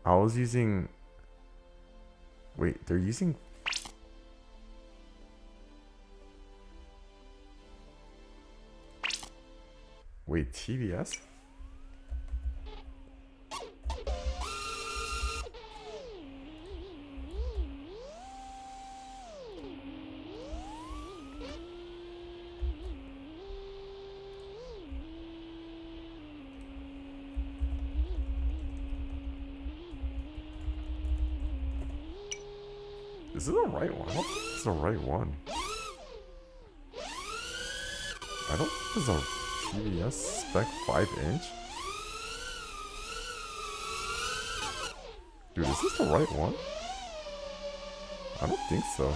I was using... Wait, they're using... Wait, TBS? Is it the right one? I don't think it's the right one. I don't think it's a TBS spec 5-inch. Dude, is this the right one? I don't think so.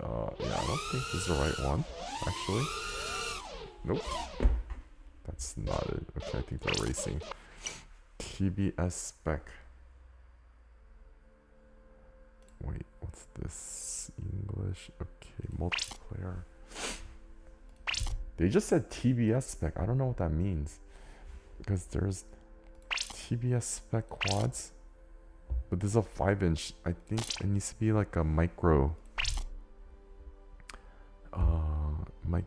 Yeah, I don't think this is the right one, actually. Nope. That's not it. Okay, I think they're racing. TBS spec. Wait, what's this? English. Okay, multiplayer. They just said TBS spec. I don't know what that means. Because there's TBS spec quads. But this is a 5-inch. I think it needs to be like a micro.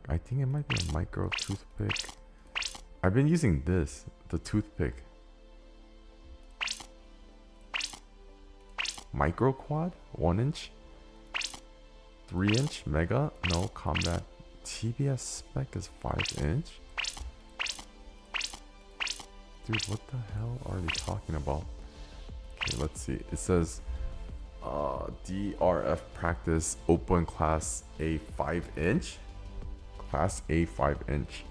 I think it might be a micro toothpick. I've been using this, the toothpick. Micro quad, 1-inch, 3-inch, mega, no combat. TBS spec is 5-inch. Dude, what the hell are they talking about? Okay, let's see. It says DRF practice open class A 5-inch. Class A 5-inch.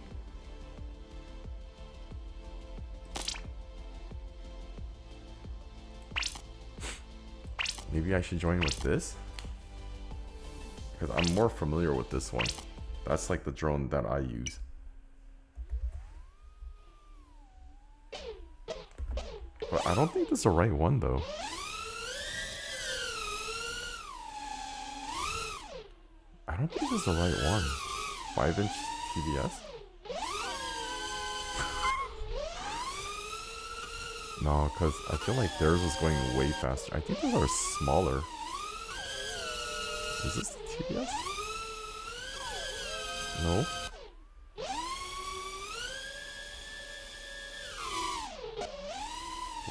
Maybe I should join with this? Because I'm more familiar with this one. That's like the drone that I use. But I don't think this is the right one though. I don't think this is the right one. 5-inch TBS? No, because I feel like theirs was going way faster. I think those are smaller. Is this the TBS? No?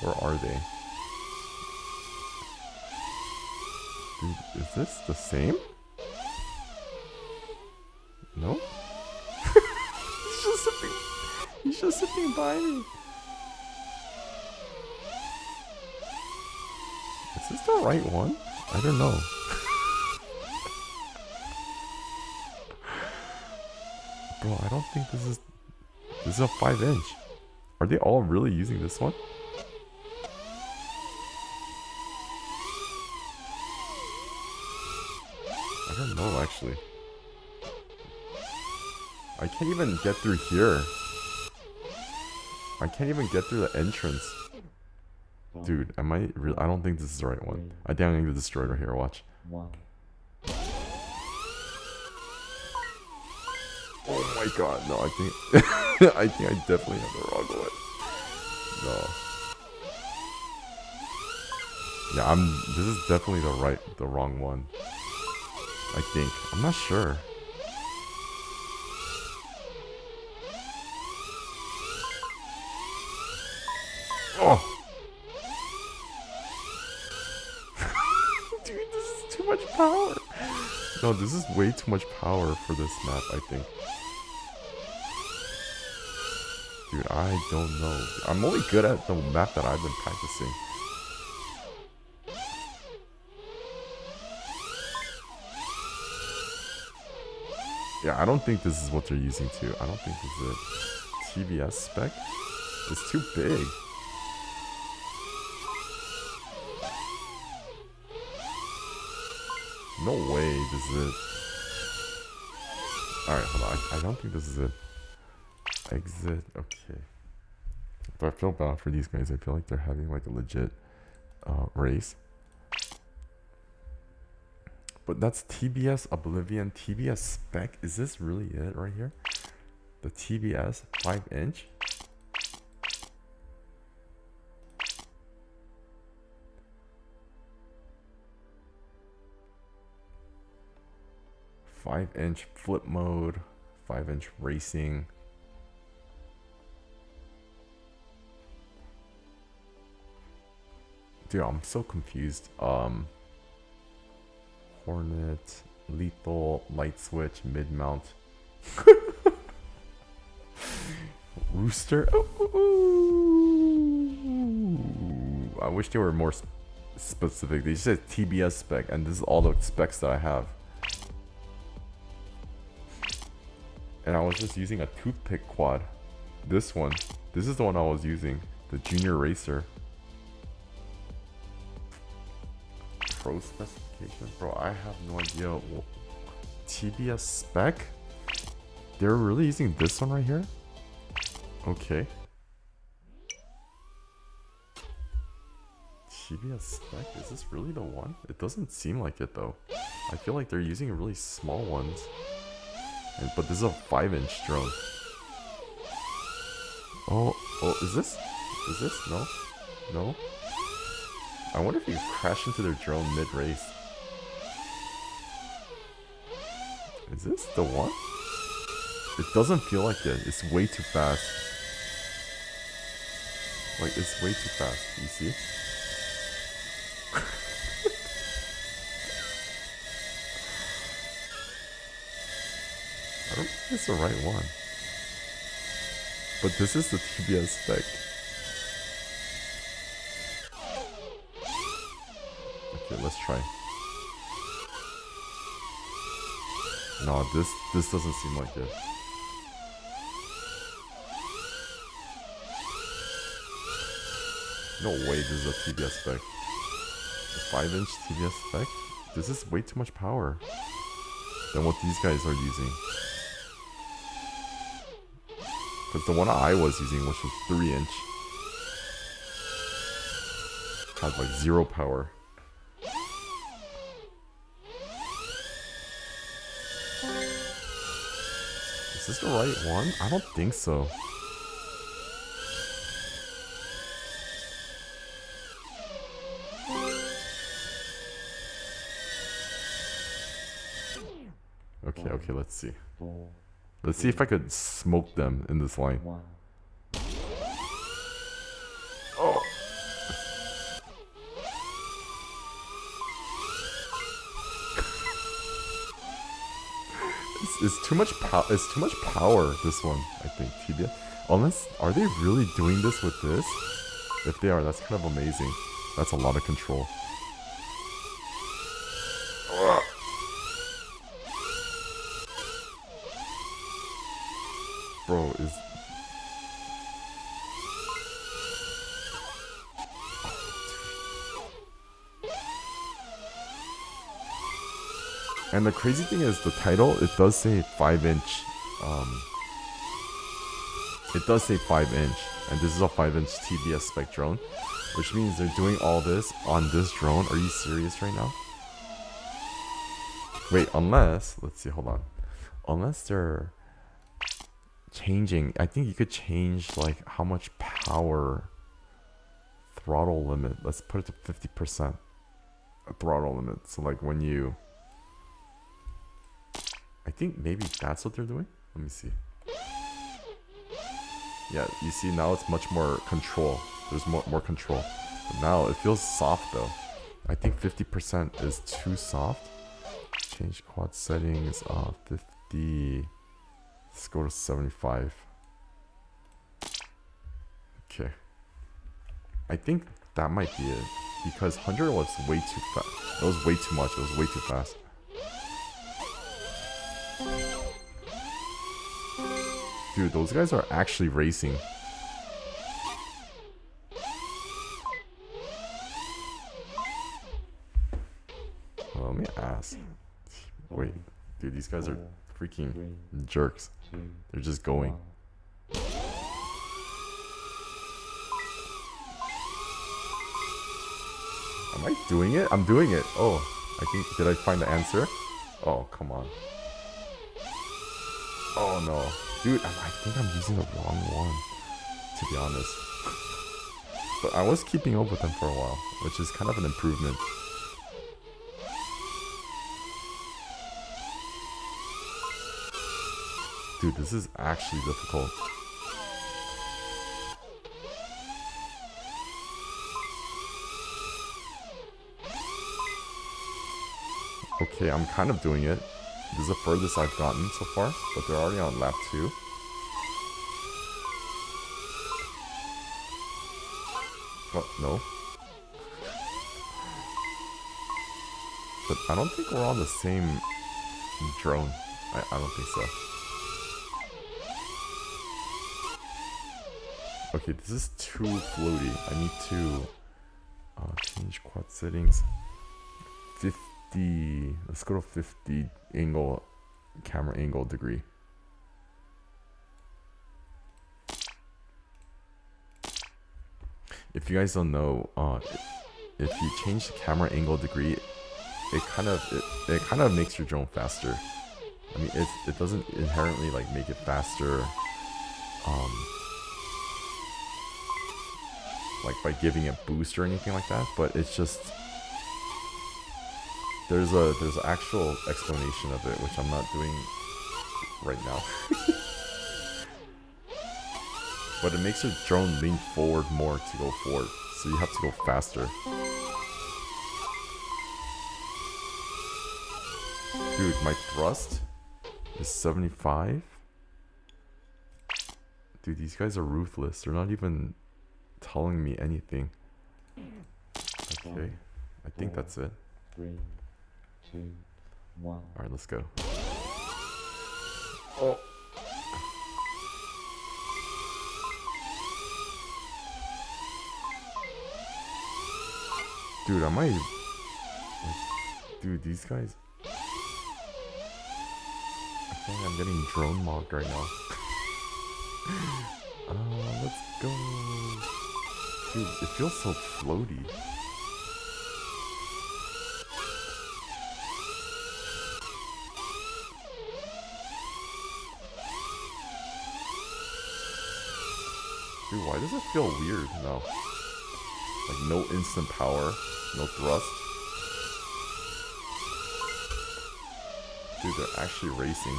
Where are they? Dude, is this the same? No? He's just sitting by me. Is this the right one? I don't know. Bro, I don't think this is a 5-inch. Are they all really using this one? I don't know actually. I can't even get through here. I can't even get through the entrance. Dude, I don't think this is the right one. I think I'm gonna get destroyed right here, watch. Oh my god, no, I think I think I definitely have the wrong one. No. Yeah, this is definitely the wrong one. I think. I'm not sure. Oh! Dude, this is too much power. No, this is way too much power for this map, I think. Dude, I don't know. I'm only good at the map that I've been practicing. Yeah, I don't think this is what they're using too. I don't think this is a TBS spec. It's too big. No way this is it. Alright, hold on. I don't think this is it. Exit. Okay. But I feel bad for these guys. I feel like they're having like a legit race. But that's TBS Oblivion, TBS spec. Is this really it right here? The TBS 5-inch? Five-inch flip mode, 5-inch racing. Dude, I'm so confused. Hornet, lethal, light switch, mid mount. Rooster. Ooh. I wish they were more specific. They just said TBS spec, and this is all the specs that I have. And I was just using a toothpick quad. This one. This is the one I was using. The Junior Racer. Pro specification? Bro, I have no idea. TBS spec? They're really using this one right here? Okay. TBS spec? Is this really the one? It doesn't seem like it though. I feel like they're using really small ones. But this is a 5-inch drone. Oh, is this? Is this? No? No? I wonder if you crash into their drone mid-race. Is this the one? It doesn't feel like it. It's way too fast. Like, it's way too fast. You see? I don't think it's the right one. But this is the TBS spec. Okay, let's try. No, this doesn't seem like it. No way this is a TBS spec. The 5-inch TVS spec. This is way too much power than what these guys are using. Because the one I was using, which was 3-inch, had like 0 power. Is this the right one? I don't think so. Okay, let's see. Let's see if I could smoke them in this line. Oh! It's too much power. It's too much power. This one, I think. TBS. Unless, are they really doing this with this? If they are, that's kind of amazing. That's a lot of control. Ugh. Bro, is... And the crazy thing is, the title, it does say 5-inch. It does say 5-inch. And this is a 5-inch TBS spec drone. Which means they're doing all this on this drone. Are you serious right now? Wait, unless... Let's see, hold on. Unless they're... changing, I think you could change like how much power throttle limit. Let's put it to 50% throttle limit. So like when you, I think maybe that's what they're doing. Let me see. Yeah, you see now it's much more control. There's more control. But now it feels soft though. I think 50% is too soft. Change quad settings. 50. Let's go to 75. Okay. I think that might be it. Because 100 was way too fast. It was way too much. It was way too fast. Dude, those guys are actually racing. Well, let me ask. Wait, dude, these guys are freaking jerks. They're just going. Am I doing it? I'm doing it. Oh, I think, did I find the answer? Oh, come on. Oh no. Dude, I think I'm using the wrong one, to be honest. But I was keeping up with them for a while, which is kind of an improvement. Dude, this is actually difficult. Okay, I'm kind of doing it. This is the furthest I've gotten so far, but they're already on lap 2. What? No. But I don't think we're on the same drone. I don't think so. Okay, this is too floaty. I need to change quad settings. 50. Let's go to 50 angle, camera angle degree. If you guys don't know, if you change the camera angle degree, it kind of makes your drone faster. I mean, it doesn't inherently like make it faster, like by giving it boost or anything like that. But it's just there's an actual explanation of it, which I'm not doing right now. But it makes your drone lean forward more to go forward, so you have to go faster. Dude, my thrust is 75. Dude, these guys are ruthless. They're not even telling me anything. Okay, I think that's it. 3, 2, 1. Alright, let's go. Oh. Dude, I might Dude, these guys. I feel like I'm getting drone mocked right now. Let's go. Dude, it feels so floaty. Dude, why does it feel weird now? Like no instant power, no thrust. Dude, they're actually racing.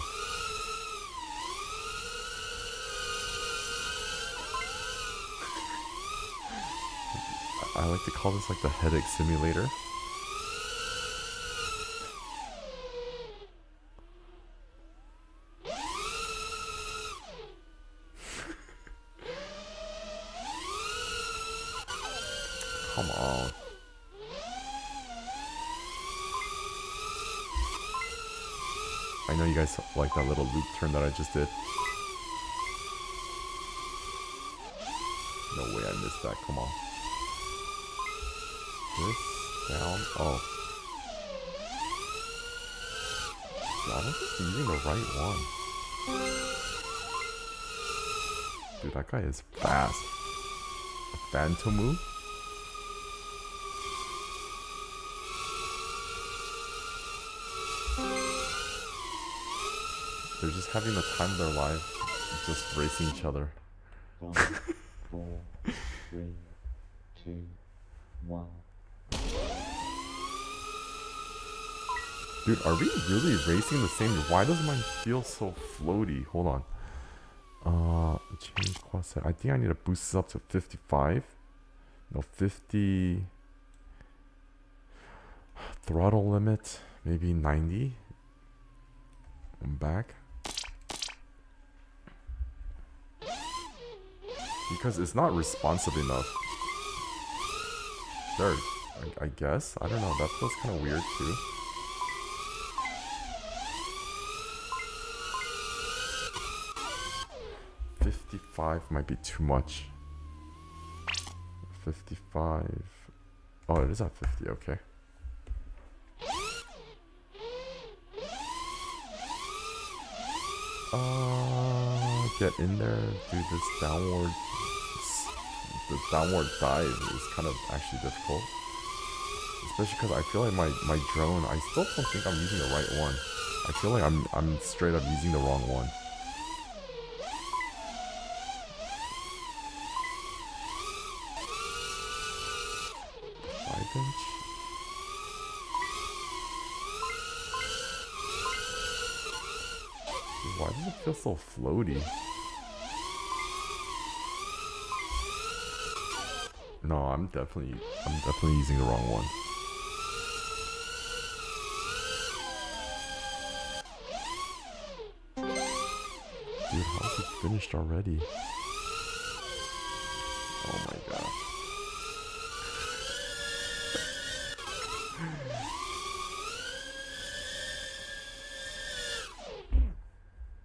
I like to call this like the headache simulator. Come on. I know you guys like that little loop turn that I just did. No way I missed that, come on. This, down, oh. I don't think I'm using the right one. Dude, that guy is fast. A Phantomu? They're just having the time of their life, just racing each other. 5, 4, 3, 2, 1. Dude, are we really racing the same? Why does mine feel so floaty? Hold on. Change quad set. I think I need to boost this up to 55. No, 50. Throttle limit, maybe 90. I'm back. Because it's not responsive enough. There, I guess. I don't know, that feels kind of weird too. $55 might be too much. 55. Oh, it is at 50, okay. Get in there, do this downward. The downward dive is kind of actually difficult. Especially because I feel like my drone, I still don't think I'm using the right one. I feel like I'm straight up using the wrong one. Why does it feel so floaty? No, I'm definitely using the wrong one. Dude, how is it finished already? Oh my god.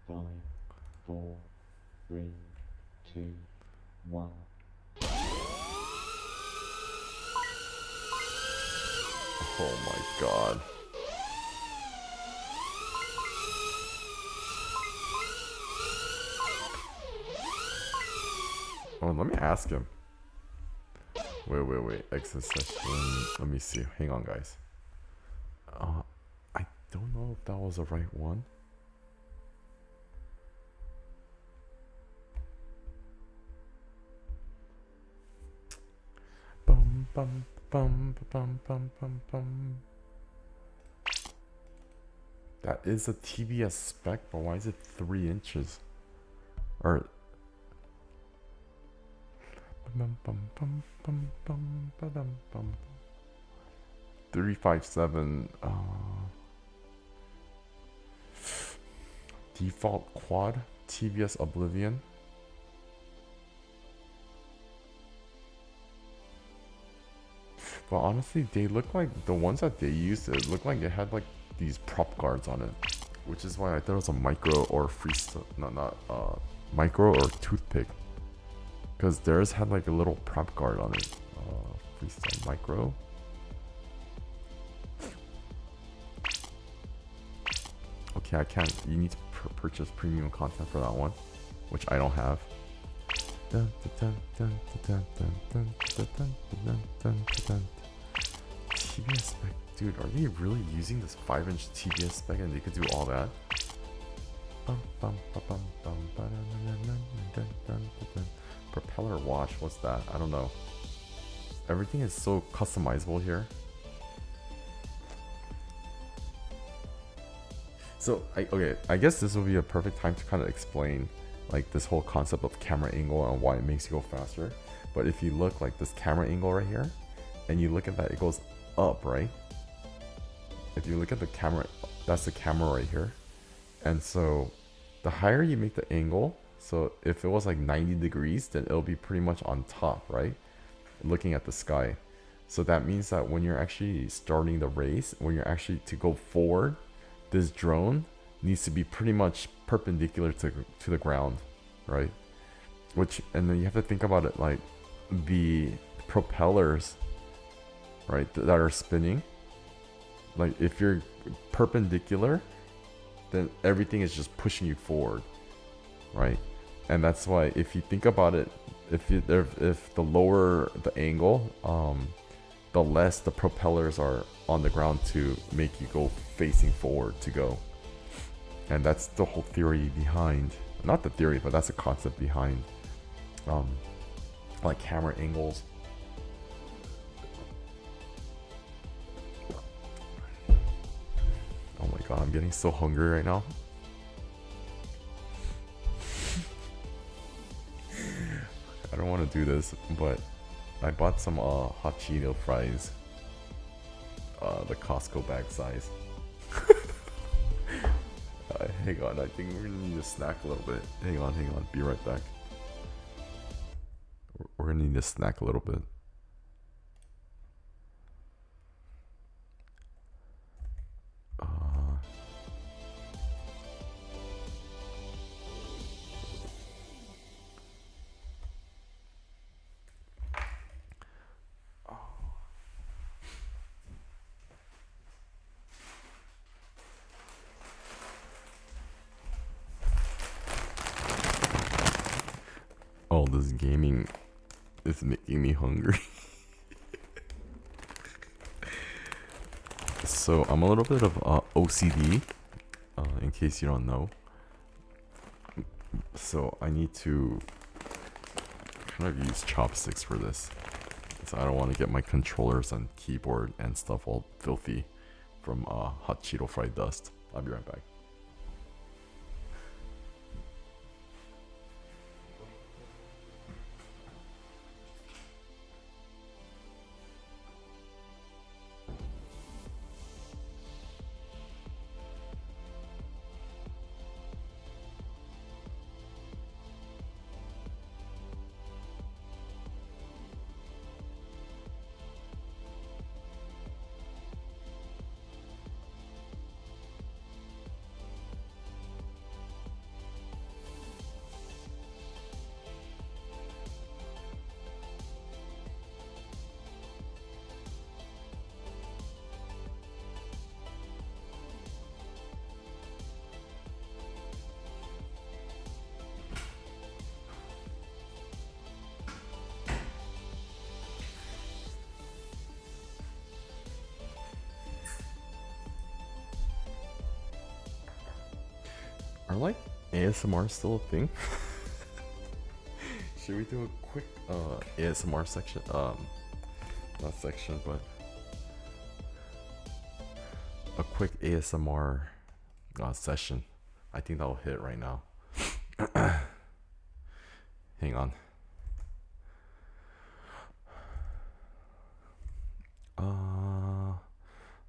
5, 4, 3, 2, 1. Oh my god. Oh, let me ask him. Wait. Exit session. Let me see. Hang on, guys. I don't know if that was the right one. Bum bum bum bum bum bum bum. That is a TBS spec, but why is it 3 inches? Or 357 default quad TBS Oblivion. But honestly, they look like the ones that they used. It looked like it had like these prop guards on it, which is why I thought it was a micro or freestyle. Not micro or toothpick. Because theirs had like a little prop guard on it. Freestyle micro. okay, I can't. You need to purchase premium content for that one, which I don't have. TBS spec, dude. Are they really using this 5-inch TBS spec and they could do all that? Propeller watch. What's that? I don't know. Everything is so customizable here. So, I guess this will be a perfect time to kind of explain like this whole concept of camera angle and why it makes you go faster. But if you look like this camera angle right here, and you look at that, it goes up, right? If you look at the camera, that's the camera right here. And so, the higher you make the angle, so if it was like 90 degrees, then it'll be pretty much on top, right? Looking at the sky. So that means that when you're actually starting the race, when you're actually to go forward, this drone needs to be pretty much perpendicular to the ground, right? Which, and then you have to think about it like the propellers, right, that are spinning. Like if you're perpendicular, then everything is just pushing you forward, right? And that's why if you think about it, if the lower the angle, the less the propellers are on the ground to make you go facing forward to go. And that's the whole theory behind, not the theory, but that's the concept behind like camera angles. Oh my god, I'm getting so hungry right now. I don't want to do this, but I bought some hot Cheeto fries. The Costco bag size. Hang on, I think we're gonna need to snack a little bit. Hang on, be right back. We're gonna need to snack a little bit. Oh, this gaming is making me hungry. So I'm a little bit of OCD, in case you don't know. So I need to kind of use chopsticks for this. So I don't want to get my controllers and keyboard and stuff all filthy from hot Cheeto fried dust. I'll be right back. Are like ASMR still a thing? Should we do a quick ASMR section? Not section, but a quick ASMR session. I think that'll hit right now. Hang on.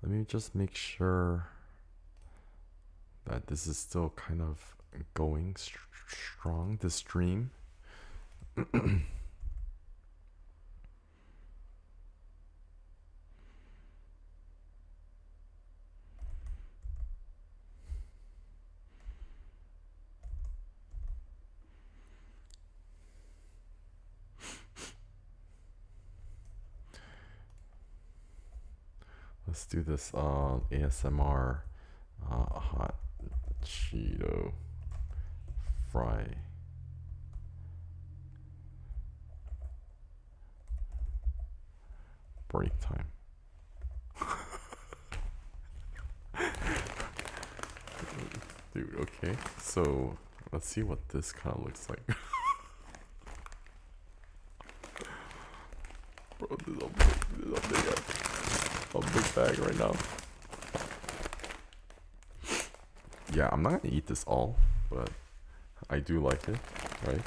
Let me just make sure that this is still kind of going strong, the stream. Let's do this ASMR hot Cheeto fry. Break time. Dude, okay. So let's see what this kind of looks like. Bro, this is a big bag right now. Yeah, I'm not gonna eat this all, but I do like it, right?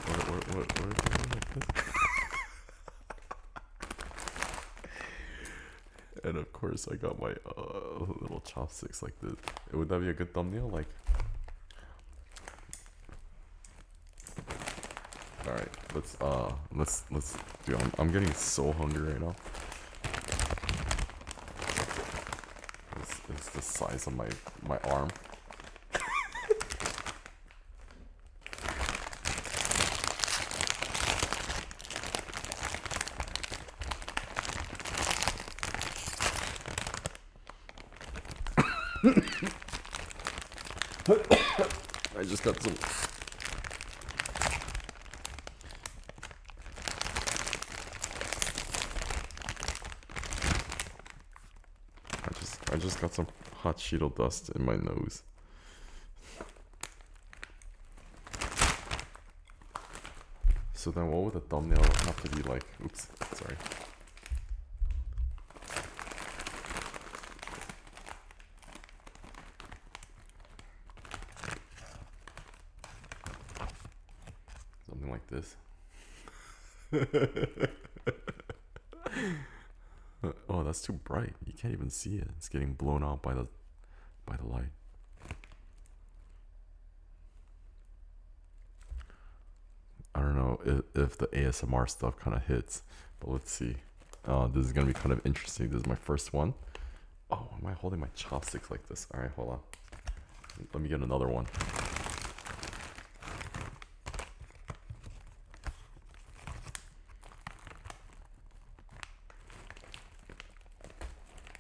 What are you doing like this? And of course, I got my little chopsticks like this. Would that be a good thumbnail? Like, all right, let's do. I'm getting so hungry right now. It's the size of my arm. I just got some. I just got some hot Cheeto dust in my nose. So then what would the thumbnail have to be like? Oops, sorry. Something like this. Oh, that's too bright. You can't even see it. It's getting blown out by the light. I don't know if the ASMR stuff kind of hits, but let's see. This is gonna be kind of interesting. This is my first one. Oh, why am I holding my chopsticks like this? All right, hold on. Let me get another one.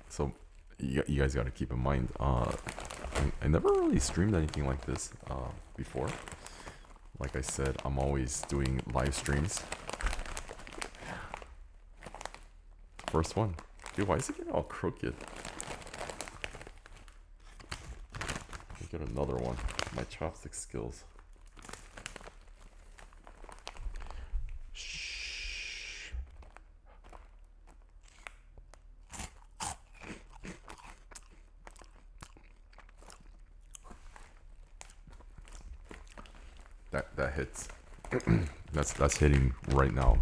So you guys got to keep in mind, I never really streamed anything like this before. Like I said, I'm always doing live streams. First one. Dude, why is it getting all crooked? Let me get another one. My chopstick skills. That hits. that's hitting right now.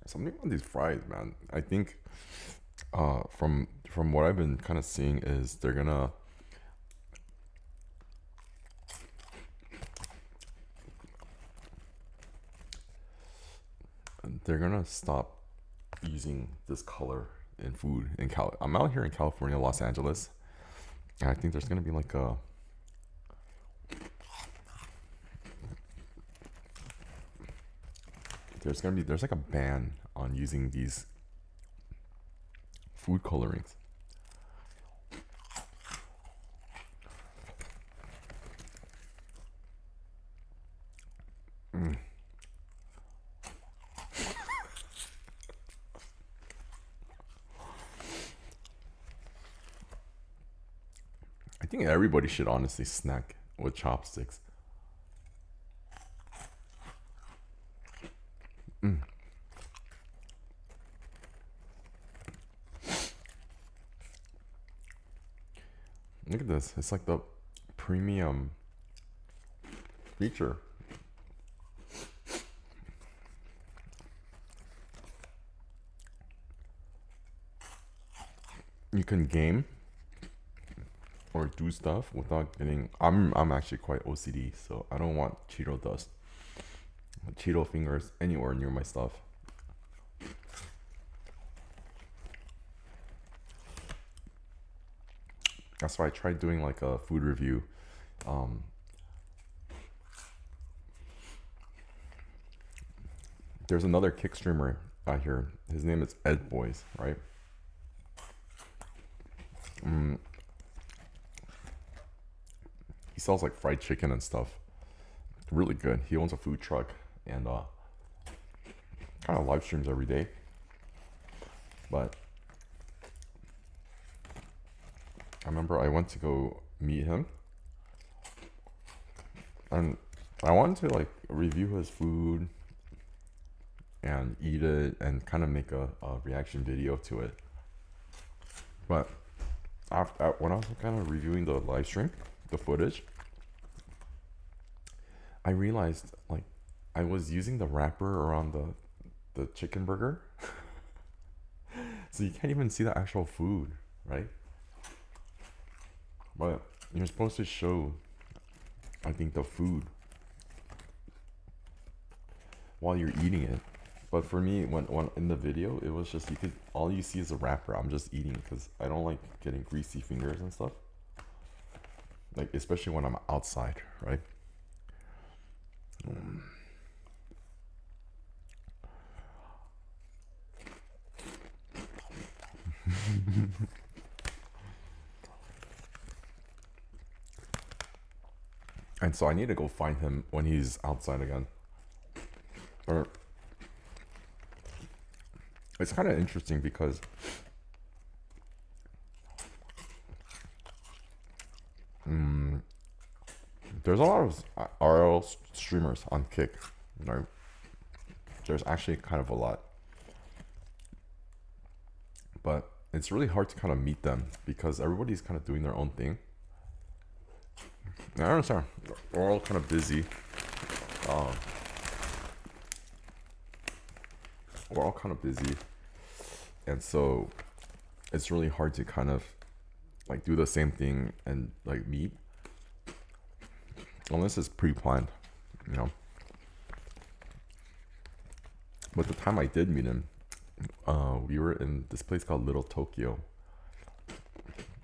Something on these fries, man. I think from what I've been kind of seeing is they're gonna stop using this color in food in I'm out here in California, Los Angeles, and I think there's gonna be like a there's like a ban on using these food colorings. I think everybody should honestly snack with chopsticks. Look at this. It's like the premium feature. You can game or do stuff without getting. I'm actually quite OCD, so I don't want Cheeto dust, Cheeto fingers anywhere near my stuff. That's why I tried doing like a food review. There's another Kick streamer out here. His name is Ed Boys, right? He sells like fried chicken and stuff. Really good. He owns a food truck and kind of live streams every day. But I remember I went to go meet him, and I wanted to like review his food and eat it and kind of make a reaction video to it. But after, when I was kind of reviewing the live stream, the footage, I realized like I was using the wrapper around the chicken burger. So you can't even see the actual food, right? But you're supposed to show, I think, the food while you're eating it. But for me, when in the video, it was just all you see is a wrapper. I'm just eating because I don't like getting greasy fingers and stuff. Like especially when I'm outside, right? And so I need to go find him when he's outside again. Or it's kind of interesting because there's a lot of RL streamers on Kick. Right? There's actually kind of a lot. But it's really hard to kind of meet them because everybody's kind of doing their own thing. I understand. We're all kind of busy. We're all kind of busy. And so it's really hard to kind of like do the same thing and like meet. Unless it's pre-planned, you know. But the time I did meet him, we were in this place called Little Tokyo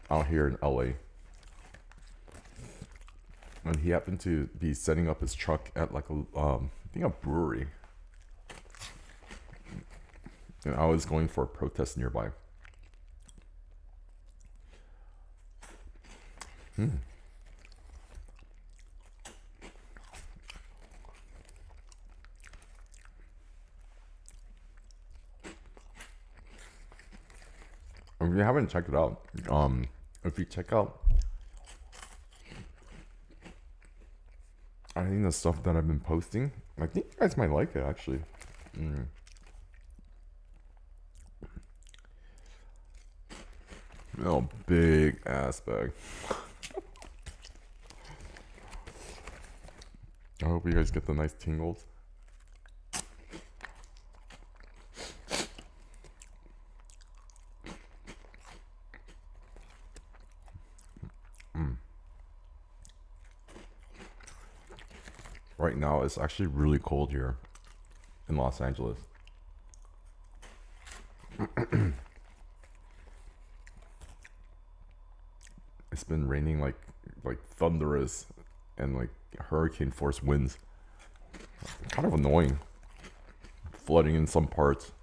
out here in LA. And he happened to be setting up his truck at like I think a brewery. And I was going for a protest nearby. If you haven't checked it out, if you check out, I think the stuff that I've been posting, I think you guys might like it actually. Oh, big ass bag. I hope you guys get the nice tingles. Right now, it's actually really cold here in Los Angeles. It's been raining like thunderous and like hurricane force winds. Kind of annoying. Flooding in some parts.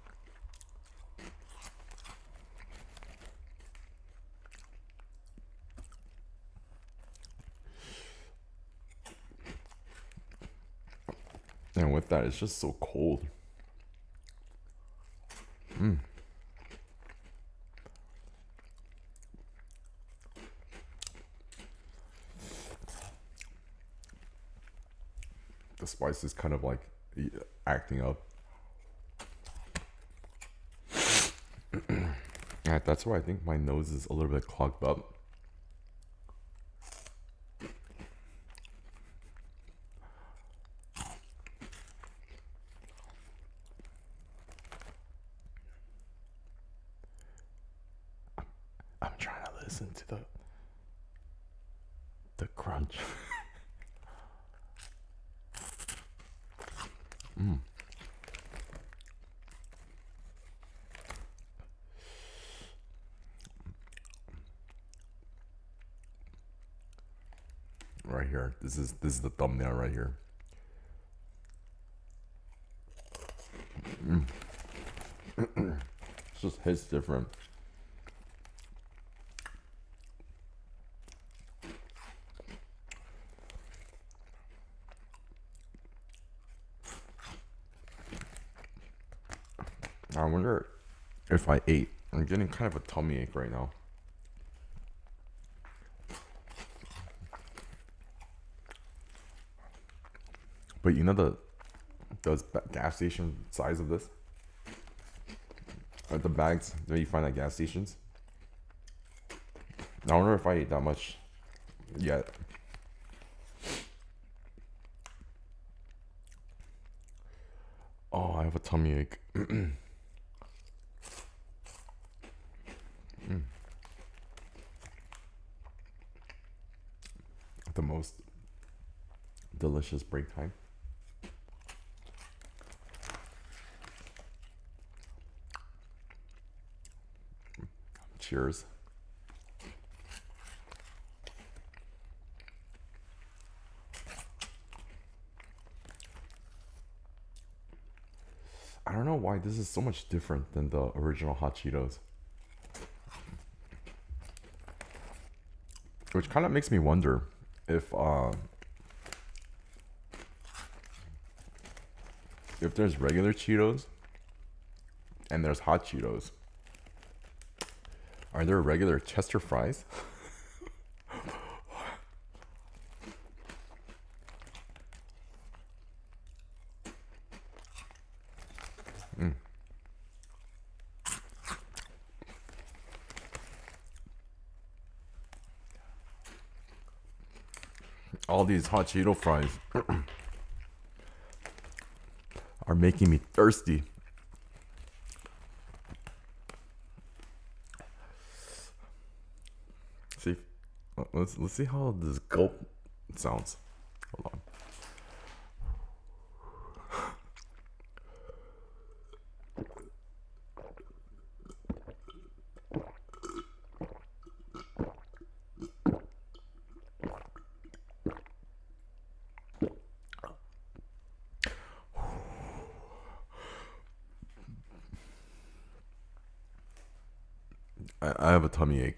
And with that, it's just so cold. The spice is kind of like acting up. That's why I think my nose is a little bit clogged up. Listen to the crunch. Right here. This is the thumbnail right here. It's just hits different. I wonder if I ate. I'm getting kind of a tummy ache right now. But you know the gas station size of this? Like the bags that you find at gas stations? I wonder if I ate that much yet. Oh, I have a tummy ache. The most delicious break time. Cheers. I don't know why this is so much different than the original hot Cheetos. Which kind of makes me wonder if there's regular Cheetos and there's hot Cheetos. Are there regular Chester fries? All these hot Cheeto fries are making me thirsty. See, let's see how this gulp sounds. Hold on. I have a tummy ache.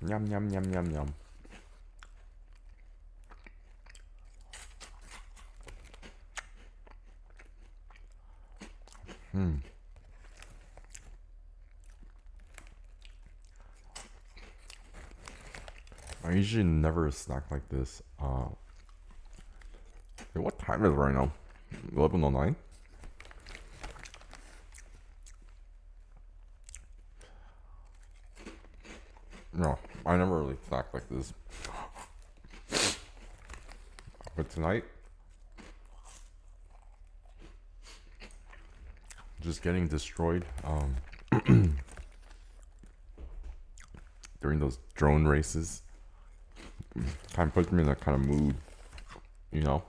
Yum, yum, yum, yum, yum. I usually never snack like this. What time is it right now? 11:09. No, I never really snack like this. But tonight, just getting destroyed during those drone races kind of puts me in that kind of mood, you know?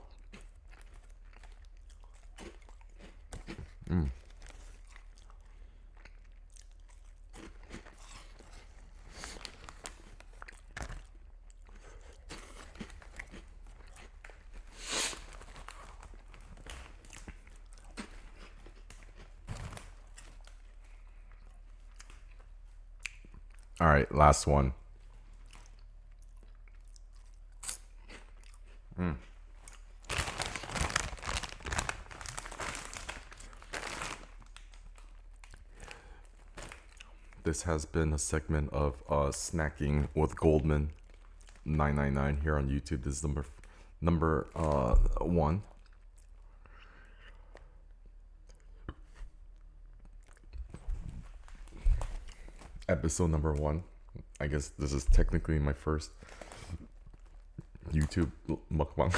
All right, last one. This has been a segment of snacking with Goldman 999 here on YouTube. This is number 1. episode number 1. I guess this is technically my first YouTube mukbang.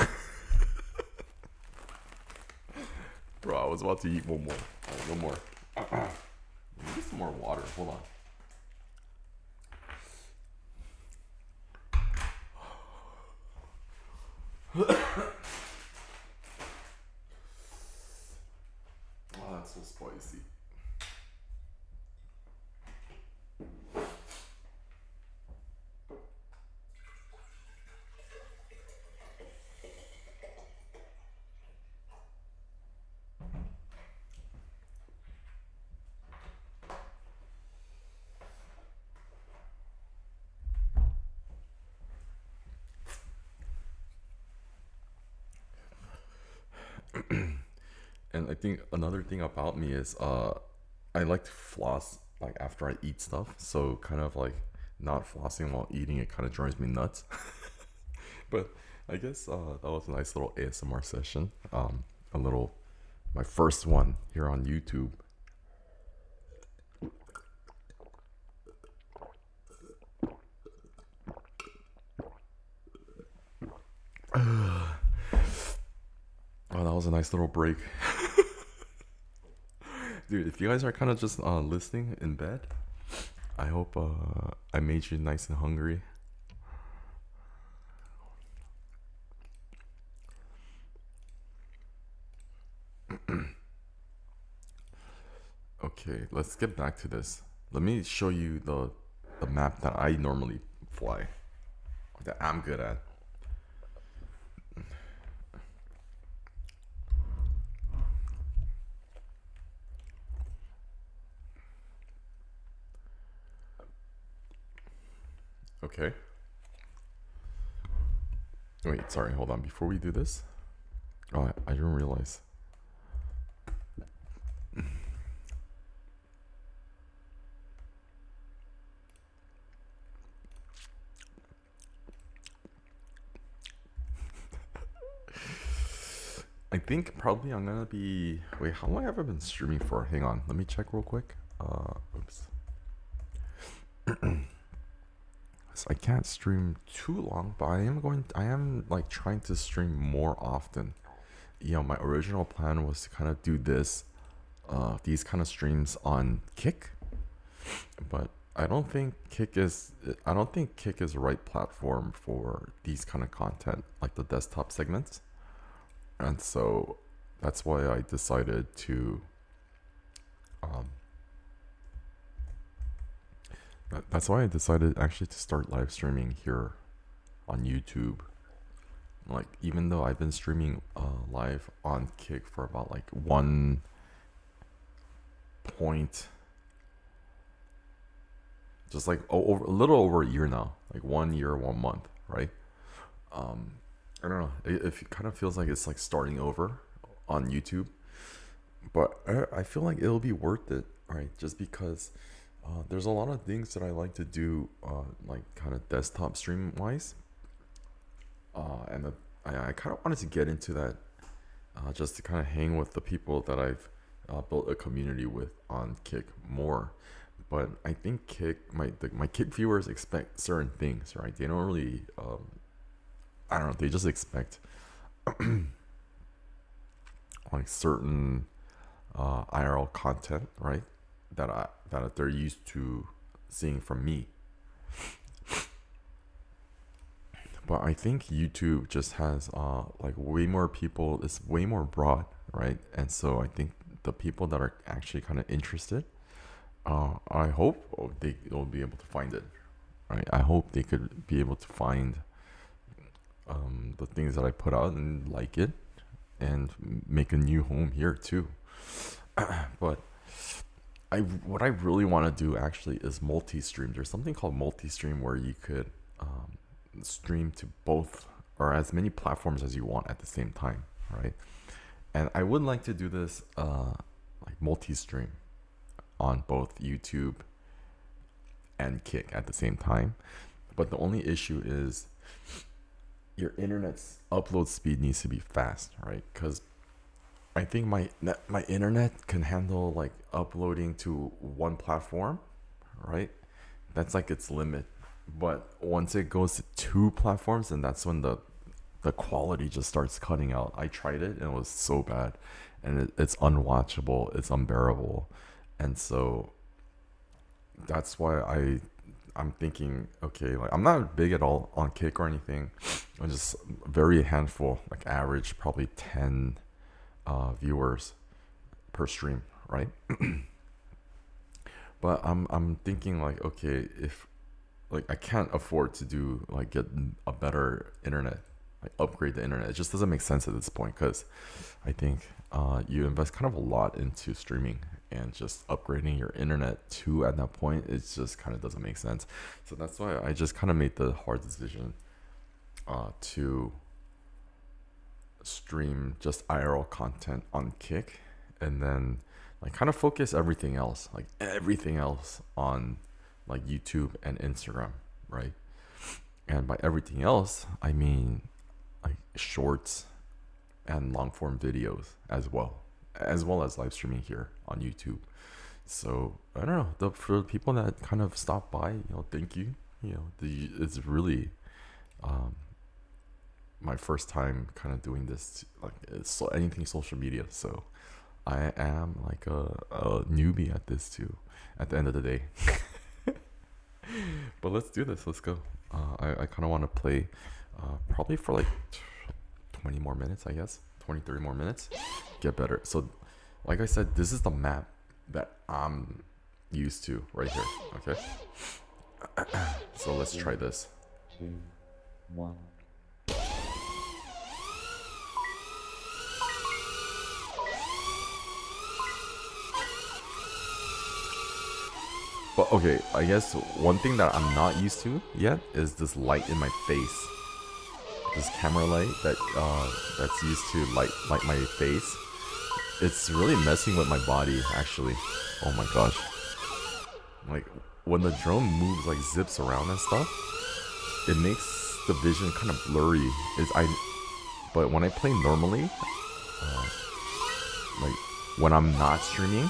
Bro, I was about to eat one more. Alright, one more. Let me get some more water. Hold on. Oh, that's so spicy. And I think another thing about me is I like to floss like after I eat stuff. So kind of like not flossing while eating, it kind of drives me nuts. But I guess that was a nice little ASMR session. A little my first one here on YouTube. Oh, that was a nice little break. Dude, if you guys are kind of just listening in bed, I hope I made you nice and hungry. Okay, let's get back to this. Let me show you the map that I normally fly, that I'm good at. Okay. Wait, sorry, hold on. Before we do this, oh, I didn't realize. I think probably I'm gonna be. Wait, how long have I been streaming for? Hang on, let me check real quick. Oops. So I can't stream too long, but I am like trying to stream more often. You know, my original plan was to kind of do these kind of streams on Kick, but I don't think Kick is the right platform for these kind of content, like the desktop segments. And so that's why I decided to that's why I decided actually to start live streaming here on YouTube. Like, even though I've been streaming live on Kick for about like 1 point, just like over a little over a year now, like 1 year 1 month, right? I don't know, it kind of feels like it's like starting over on YouTube, but I feel like it'll be worth it, right? Just because there's a lot of things that I like to do, like kind of desktop stream wise, and I kind of wanted to get into that, just to kind of hang with the people that I've built a community with on Kick more. But I think my Kick viewers expect certain things, right? They don't really, I don't know, they just expect like certain IRL content, right? That they're used to seeing from me. But I think YouTube just has like way more people. It's way more broad, right? And so I think the people that are actually kind of interested, I hope they'll be able to find it, right? I hope they could be able to find the things that I put out and like it, and make a new home here too. But what I really want to do actually is multi-stream. There's something called multi-stream where you could stream to both or as many platforms as you want at the same time, right? And I would like to do this like multi-stream on both YouTube and Kick at the same time. But the only issue is your internet's upload speed needs to be fast, right? Because I think my internet can handle like uploading to one platform, right? That's like its limit. But once it goes to 2 platforms, and that's when the quality just starts cutting out. I tried it and it was so bad, and it's unwatchable. It's unbearable, and so that's why I'm thinking, okay, like I'm not big at all on Kick or anything. I'm just very handful, like average, probably 10 viewers per stream, right? But I'm thinking like, okay, if like I can't afford to do like get a better internet, like upgrade the internet. It just doesn't make sense at this point because I think you invest kind of a lot into streaming, and just upgrading your internet too at that point, it just kind of doesn't make sense. So that's why I just kind of made the hard decision to stream just IRL content on Kick, and then like kind of focus everything else, on like YouTube and Instagram, right? And by everything else, I mean like shorts and long form videos as well as live streaming here on YouTube. So I don't know, for the people that kind of stop by, thank you. It's really my first time kind of doing this, like it's anything social media. So I am like a newbie at this too, at the end of the day. But let's do this. Let's go. I kind of want to play probably for like 20 more minutes, I guess. 20, 30 more minutes. Get better. So, like I said, this is the map that I'm used to right here. Okay. So let's try this. 2, 1. But okay, I guess one thing that I'm not used to yet is this light in my face. This camera light that's used to light my face. It's really messing with my body, actually. Oh my gosh. Like when the drone moves, like zips around and stuff, it makes the vision kind of blurry. But when I play normally, like when I'm not streaming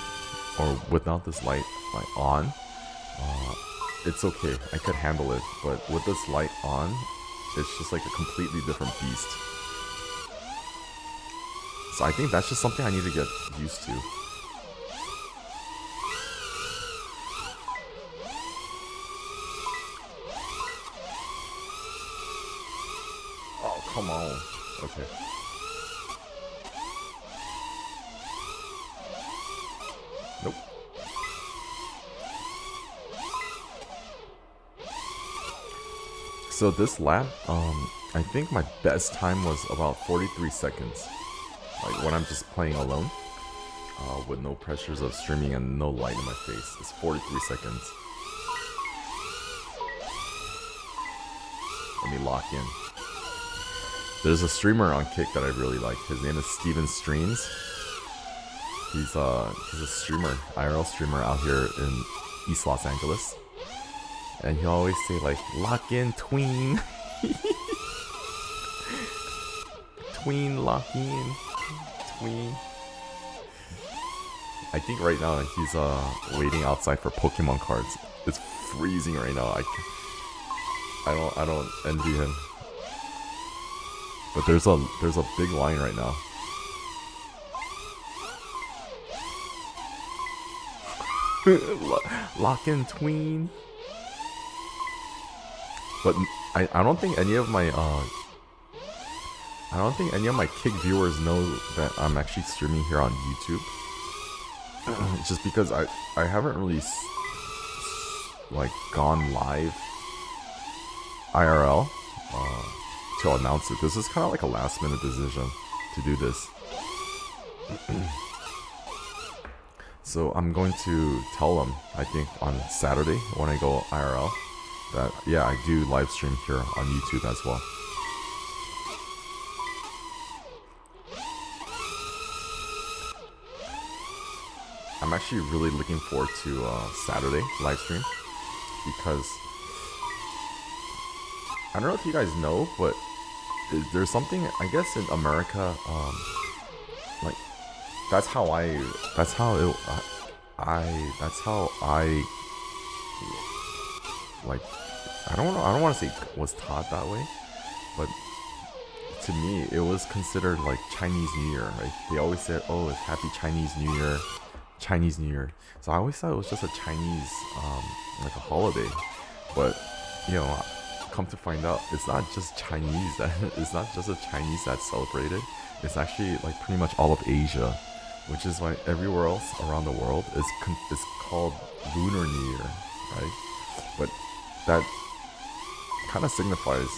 or without this light like on, it's okay. I could handle it. But with this light on, it's just like a completely different beast. So I think that's just something I need to get used to. Oh, come on. Okay. Nope. So this lap, I think my best time was about 43 seconds. Like when I'm just playing alone, with no pressures of streaming and no light in my face. It's 43 seconds. Let me lock in. There's a streamer on Kick that I really like. His name is Steven Streams. He's a streamer, IRL streamer out here in East Los Angeles. And he always say like, lock in tween. Tween, lock in. Tween. I think right now he's waiting outside for Pokemon cards. It's freezing right now. I don't envy him. But there's a big line right now. Lock in tween. But I don't think any of my Kick viewers know that I'm actually streaming here on YouTube. Just because I haven't really like gone live IRL to announce it. This is kind of like a last minute decision to do this. So I'm going to tell them, I think on Saturday when I go IRL, that yeah, I do live stream here on YouTube as well. I'm actually really looking forward to Saturday live stream, because I don't know if you guys know, but there's something, I guess, in America, like that's how I like, I don't want to say was taught that way, but to me it was considered like Chinese New Year, right? They always said, oh, it's Happy Chinese New Year, Chinese New Year. So I always thought it was just a Chinese, like a holiday, but you know, come to find out, it's not just Chinese that it's not just a Chinese that celebrated. It's actually like pretty much all of Asia, which is why everywhere else around the world is called Lunar New Year, right? But that kind of signifies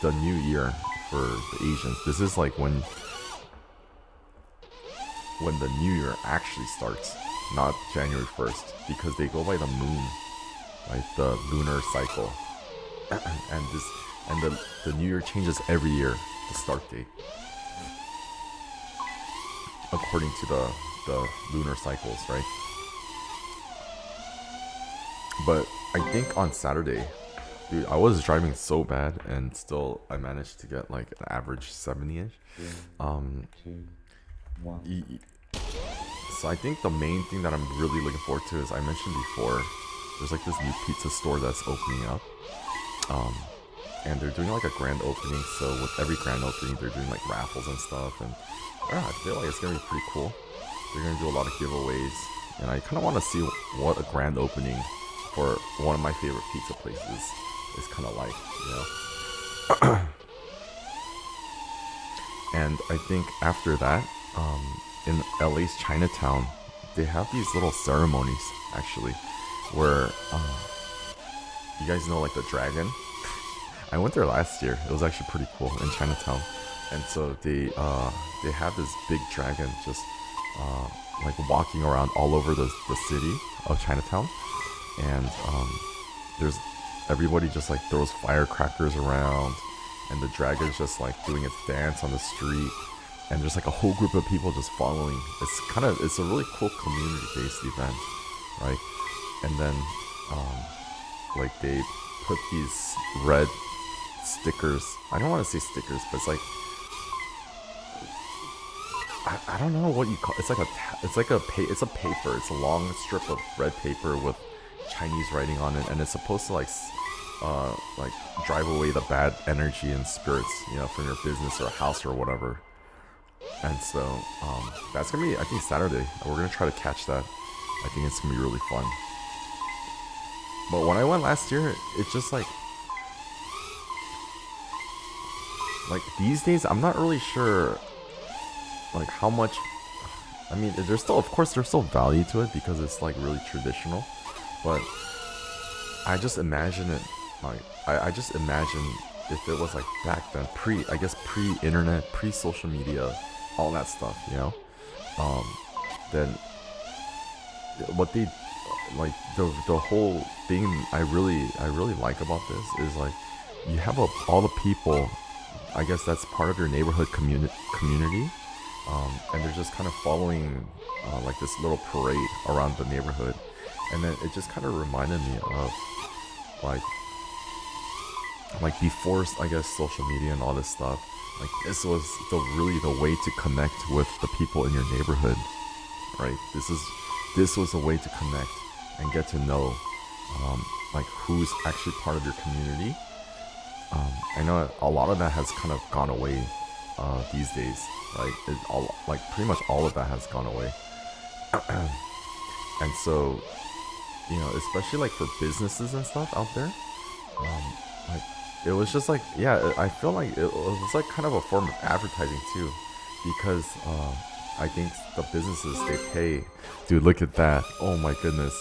the new year for the Asians. This is like when the new year actually starts, not January 1st, because they go by the moon, right? The lunar cycle. and the new year changes every year, the start date, according to the lunar cycles, right? But I think on Saturday, dude, I was driving so bad, and still I managed to get like an average 70-ish. So I think the main thing that I'm really looking forward to is, I mentioned before, there's like this new pizza store that's opening up. And they're doing like a grand opening, so with every grand opening they're doing like raffles and stuff, and yeah, I feel like it's gonna be pretty cool. They're gonna do a lot of giveaways, and I kind of want to see what a grand opening for one of my favorite pizza places is kind of like, you know. And I think after that, in LA's Chinatown, they have these little ceremonies actually, where you guys know like the dragon. I went there last year. It was actually pretty cool in Chinatown, and so they have this big dragon just like walking around all over the city of Chinatown, and there's everybody just like throws firecrackers around, and the dragon's just like doing its dance on the street, and there's like a whole group of people just following. It's a really cool community-based event, right? And then like they put these red stickers. I don't want to say stickers, but it's like, I don't know what you call. It's a paper. It's a long strip of red paper with Chinese writing on it, and it's supposed to like drive away the bad energy and spirits, you know, from your business or house or whatever. And so that's gonna be, I think, Saturday. We're gonna try to catch that. I think it's gonna be really fun. But when I went last year, it's just like these days, I'm not really sure like how much. I mean, there's still, of course, there's still value to it because it's like really traditional. But I just imagine it like I just imagine if it was like back then, pre-internet, pre-social media, all that stuff, you know. Then what they like the whole thing I really like about this is like you have all the people, I guess that's part of your neighborhood community, and they're just kind of following like this little parade around the neighborhood, and then it just kind of reminded me of like before, I guess, social media and all this stuff. Like this was really the way to connect with the people in your neighborhood, right? This was a way to connect and get to know like who's actually part of your community. I know a lot of that has kind of gone away these days, right? Pretty much all of that has gone away. And so, you know, especially like for businesses and stuff out there, like it was just like, yeah, I feel like it was like kind of a form of advertising too, because I think the businesses, they pay. Dude, look at that! Oh my goodness,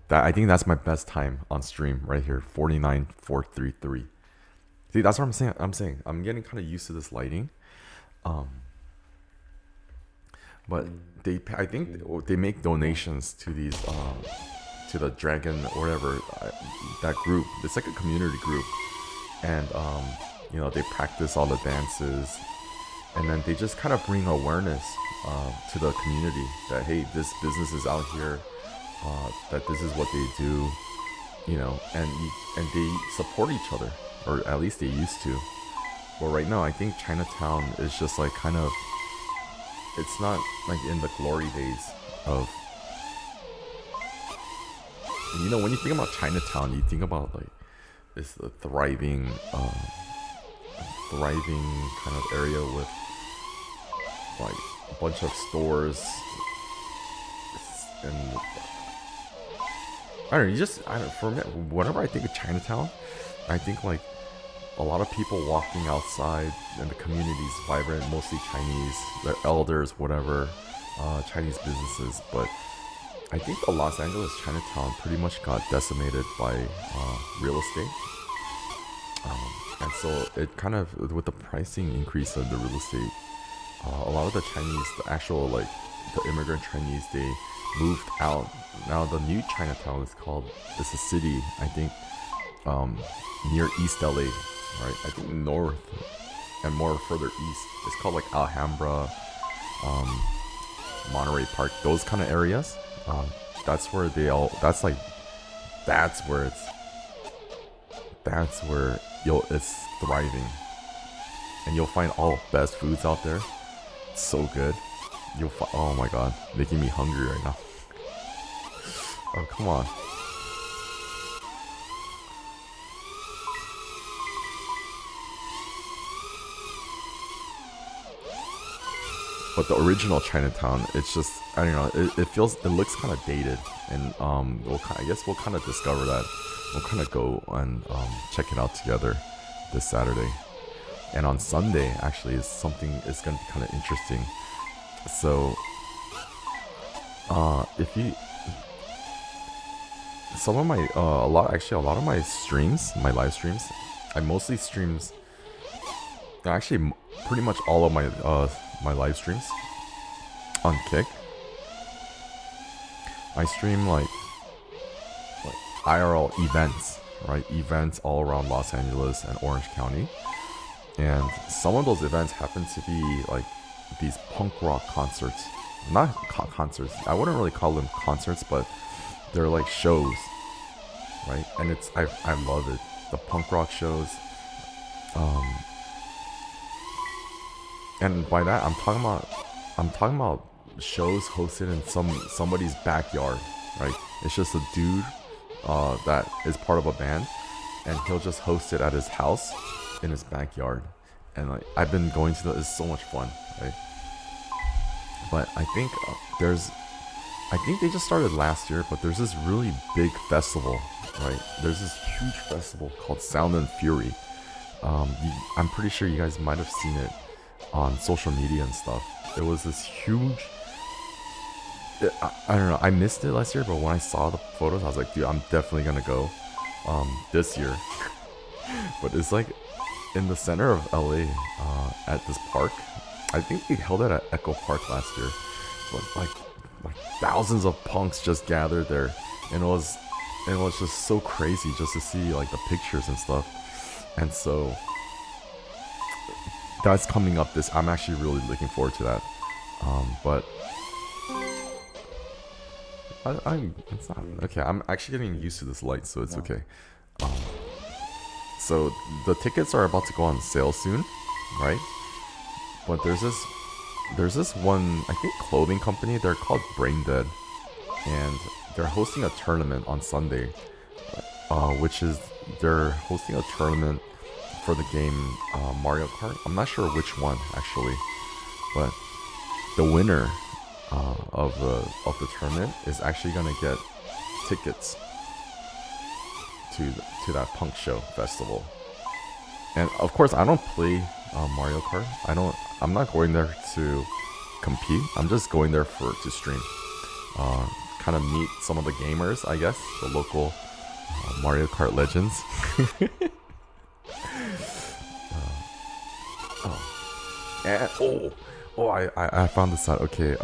I think that's my best time on stream right here, 49,433. See, that's what I'm saying. I'm getting kind of used to this lighting, but I think they make donations to these to the Dragon or whatever, that group. It's like a community group, and you know, they practice all the dances, and then they just kind of bring awareness to the community that, hey, this business is out here, that this is what they do, you know, and they support each other, or at least they used to. But right now, I think Chinatown is just like kind of, it's not like in the glory days of You know, when you think about Chinatown, you think about like this thriving, thriving kind of area with like a bunch of stores and I don't know. For me, whenever I think of Chinatown, I think like a lot of people walking outside and the community's vibrant, mostly Chinese, their elders, whatever, Chinese businesses. But I think the Los Angeles Chinatown pretty much got decimated by real estate. And so it kind of, with the pricing increase of the real estate, a lot of the Chinese, the actual like the immigrant Chinese, they moved out. Now the new Chinatown is called, it's a city, I think, near East LA, right? I think north and more further east. It's called like Alhambra, Monterey Park, those kind of areas. That's where they all, that's where it's thriving. And you'll find all the best foods out there. It's so good. Oh my god, making me hungry right now. Oh, come on. But the original Chinatown, it's just, I don't know, it looks kind of dated, and I guess we'll kind of discover that. We'll kind of go and check it out together this Saturday. And on Sunday, actually, it's going to be kind of interesting. So, if you, some of my, a lot of my streams, my live streams, I mostly streams, actually, pretty much all of my, my live streams on Kick. I stream like IRL events, right? Events all around Los Angeles and Orange County. And some of those events happen to be like these punk rock concerts. Not concerts, I wouldn't really call them concerts, but they're like shows, right? And I love it. The punk rock shows. And by that I'm talking about shows hosted in somebody's backyard, right? It's just a dude that is part of a band, and he'll just host it at his house in his backyard. And like I've been going to it's so much fun, right? But I think they just started last year, but there's this really big festival, right? There's this huge festival called Sound and Fury. I'm pretty sure you guys might have seen it on social media and stuff. It was this huge, I don't know, I missed it last year, but when I saw the photos, I was like, dude, I'm definitely gonna go this year. But it's like in the center of LA, at this park. I think they held it at Echo Park last year, but like thousands of punks just gathered there, and it was just so crazy just to see like the pictures and stuff. And so that's coming up I'm actually really looking forward to that. But it's not okay. I'm actually getting used to this light, so it's okay. So the tickets are about to go on sale soon, right? But there's this one, I think, clothing company. They're called Brain Dead, and they're hosting a tournament on Sunday, they're hosting a tournament for the game Mario Kart. I'm not sure which one actually, but the winner of the tournament is actually gonna get tickets to that punk show festival. And of course, I don't play Mario Kart. I'm not going there to compete. I'm just going there to stream. Kind of meet some of the gamers, I guess, the local Mario Kart legends. I found this out. Okay,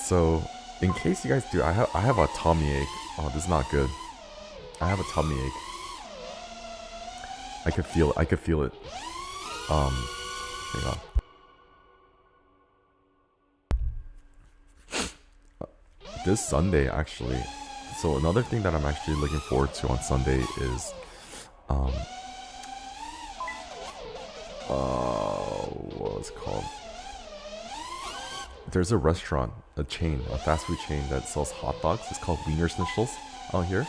so in case you guys do, I have a tummy ache. Oh, this is not good. I have a tummy ache. I could feel it. Hang on. This Sunday, actually. So another thing that I'm actually looking forward to on Sunday is, what was it called? There's a restaurant, a fast food chain that sells hot dogs. It's called Wiener Schnitzels. out here.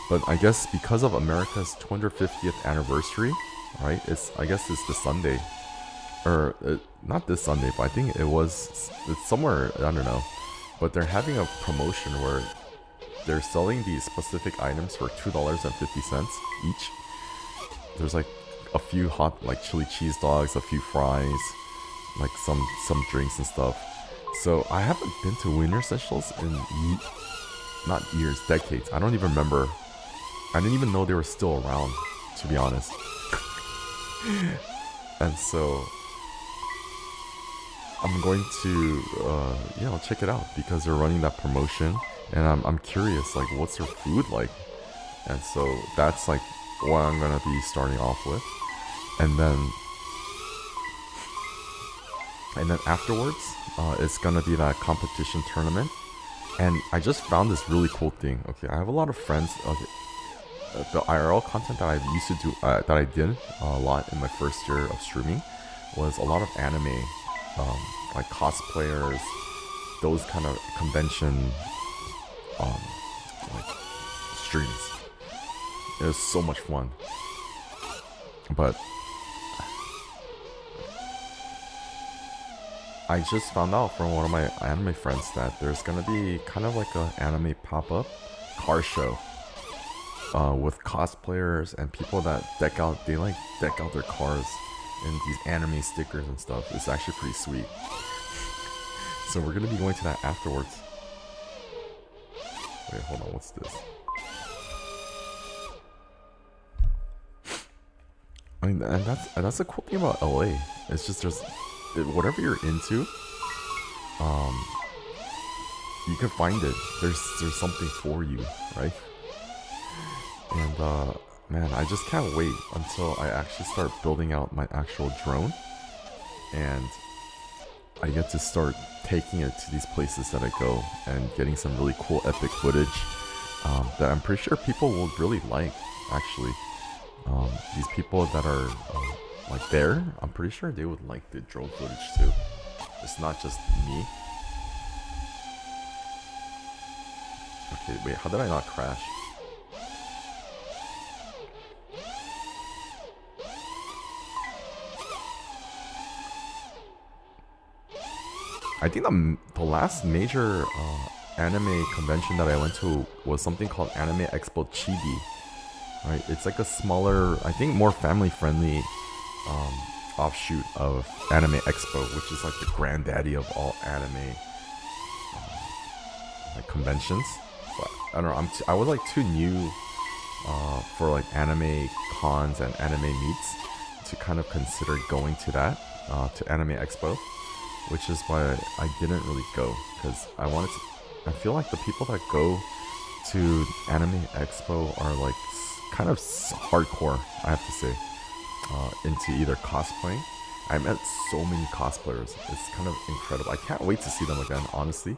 But I guess because of America's 250th anniversary, right? I guess it's this Sunday, or not this Sunday, but I think it's somewhere, I don't know. But they're having a promotion where they're selling these specific items for $2.50 each. There's like a few hot like chili cheese dogs, a few fries, like some drinks and stuff. So I haven't been to Wiener Essentials in not years, decades. I don't even remember. I didn't even know they were still around, to be honest. And so I'm going to check it out because they're running that promotion, and I'm curious, like, what's their food like? And so that's like what I'm gonna be starting off with, and then afterwards, it's gonna be that competition tournament. And I just found this really cool thing. Okay, I have a lot of friends. The IRL content that I used to do, that I did a lot in my first year of streaming, was a lot of anime, like cosplayers, those kind of convention, like streams. It was so much fun. But I just found out from one of my anime friends that there's gonna be kind of like an anime pop-up car show, with cosplayers and people that deck out their cars in these anime stickers and stuff. It's actually pretty sweet. So we're gonna be going to that afterwards. Wait, hold on, what's this? I mean, and that's the cool thing about LA. It's just whatever you're into, you can find it. There's something for you, right? And man, I just can't wait until I actually start building out my actual drone, and I get to start taking it to these places that I go and getting some really cool epic footage, that I'm pretty sure people will really like, actually. These people that are like there, I'm pretty sure they would like the drone footage too. It's not just me. Okay, wait, how did I not crash? I think the last major anime convention that I went to was something called Anime Expo Chibi. Right, it's like a smaller, I think more family-friendly offshoot of Anime Expo, which is like the granddaddy of all anime like conventions. But I don't know, I was like too new for like anime cons and anime meets to kind of consider going to that, to Anime Expo, which is why I didn't really go, because I feel like the people that go to Anime Expo are like kind of hardcore, I have to say, into either cosplaying. I met so many cosplayers. It's kind of incredible. I can't wait to see them again, honestly,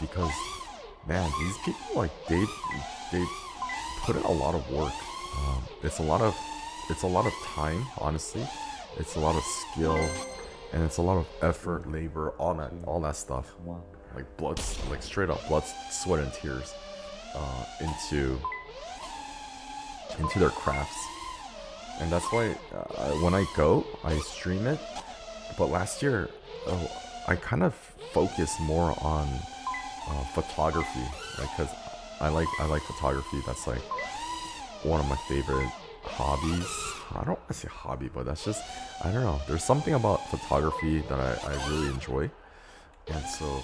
because man, these people, like, they put in a lot of work. It's a lot of time, honestly. It's a lot of skill, and it's a lot of effort, labor, all that stuff. Like like straight up blood, sweat, and tears, into their crafts. And that's why when I go, I stream it. But last year, I kind of focused more on photography, right? Because I like photography. That's like one of my favorite hobbies. I don't want to say hobby, but that's just, I don't know. There's something about photography that I really enjoy. And so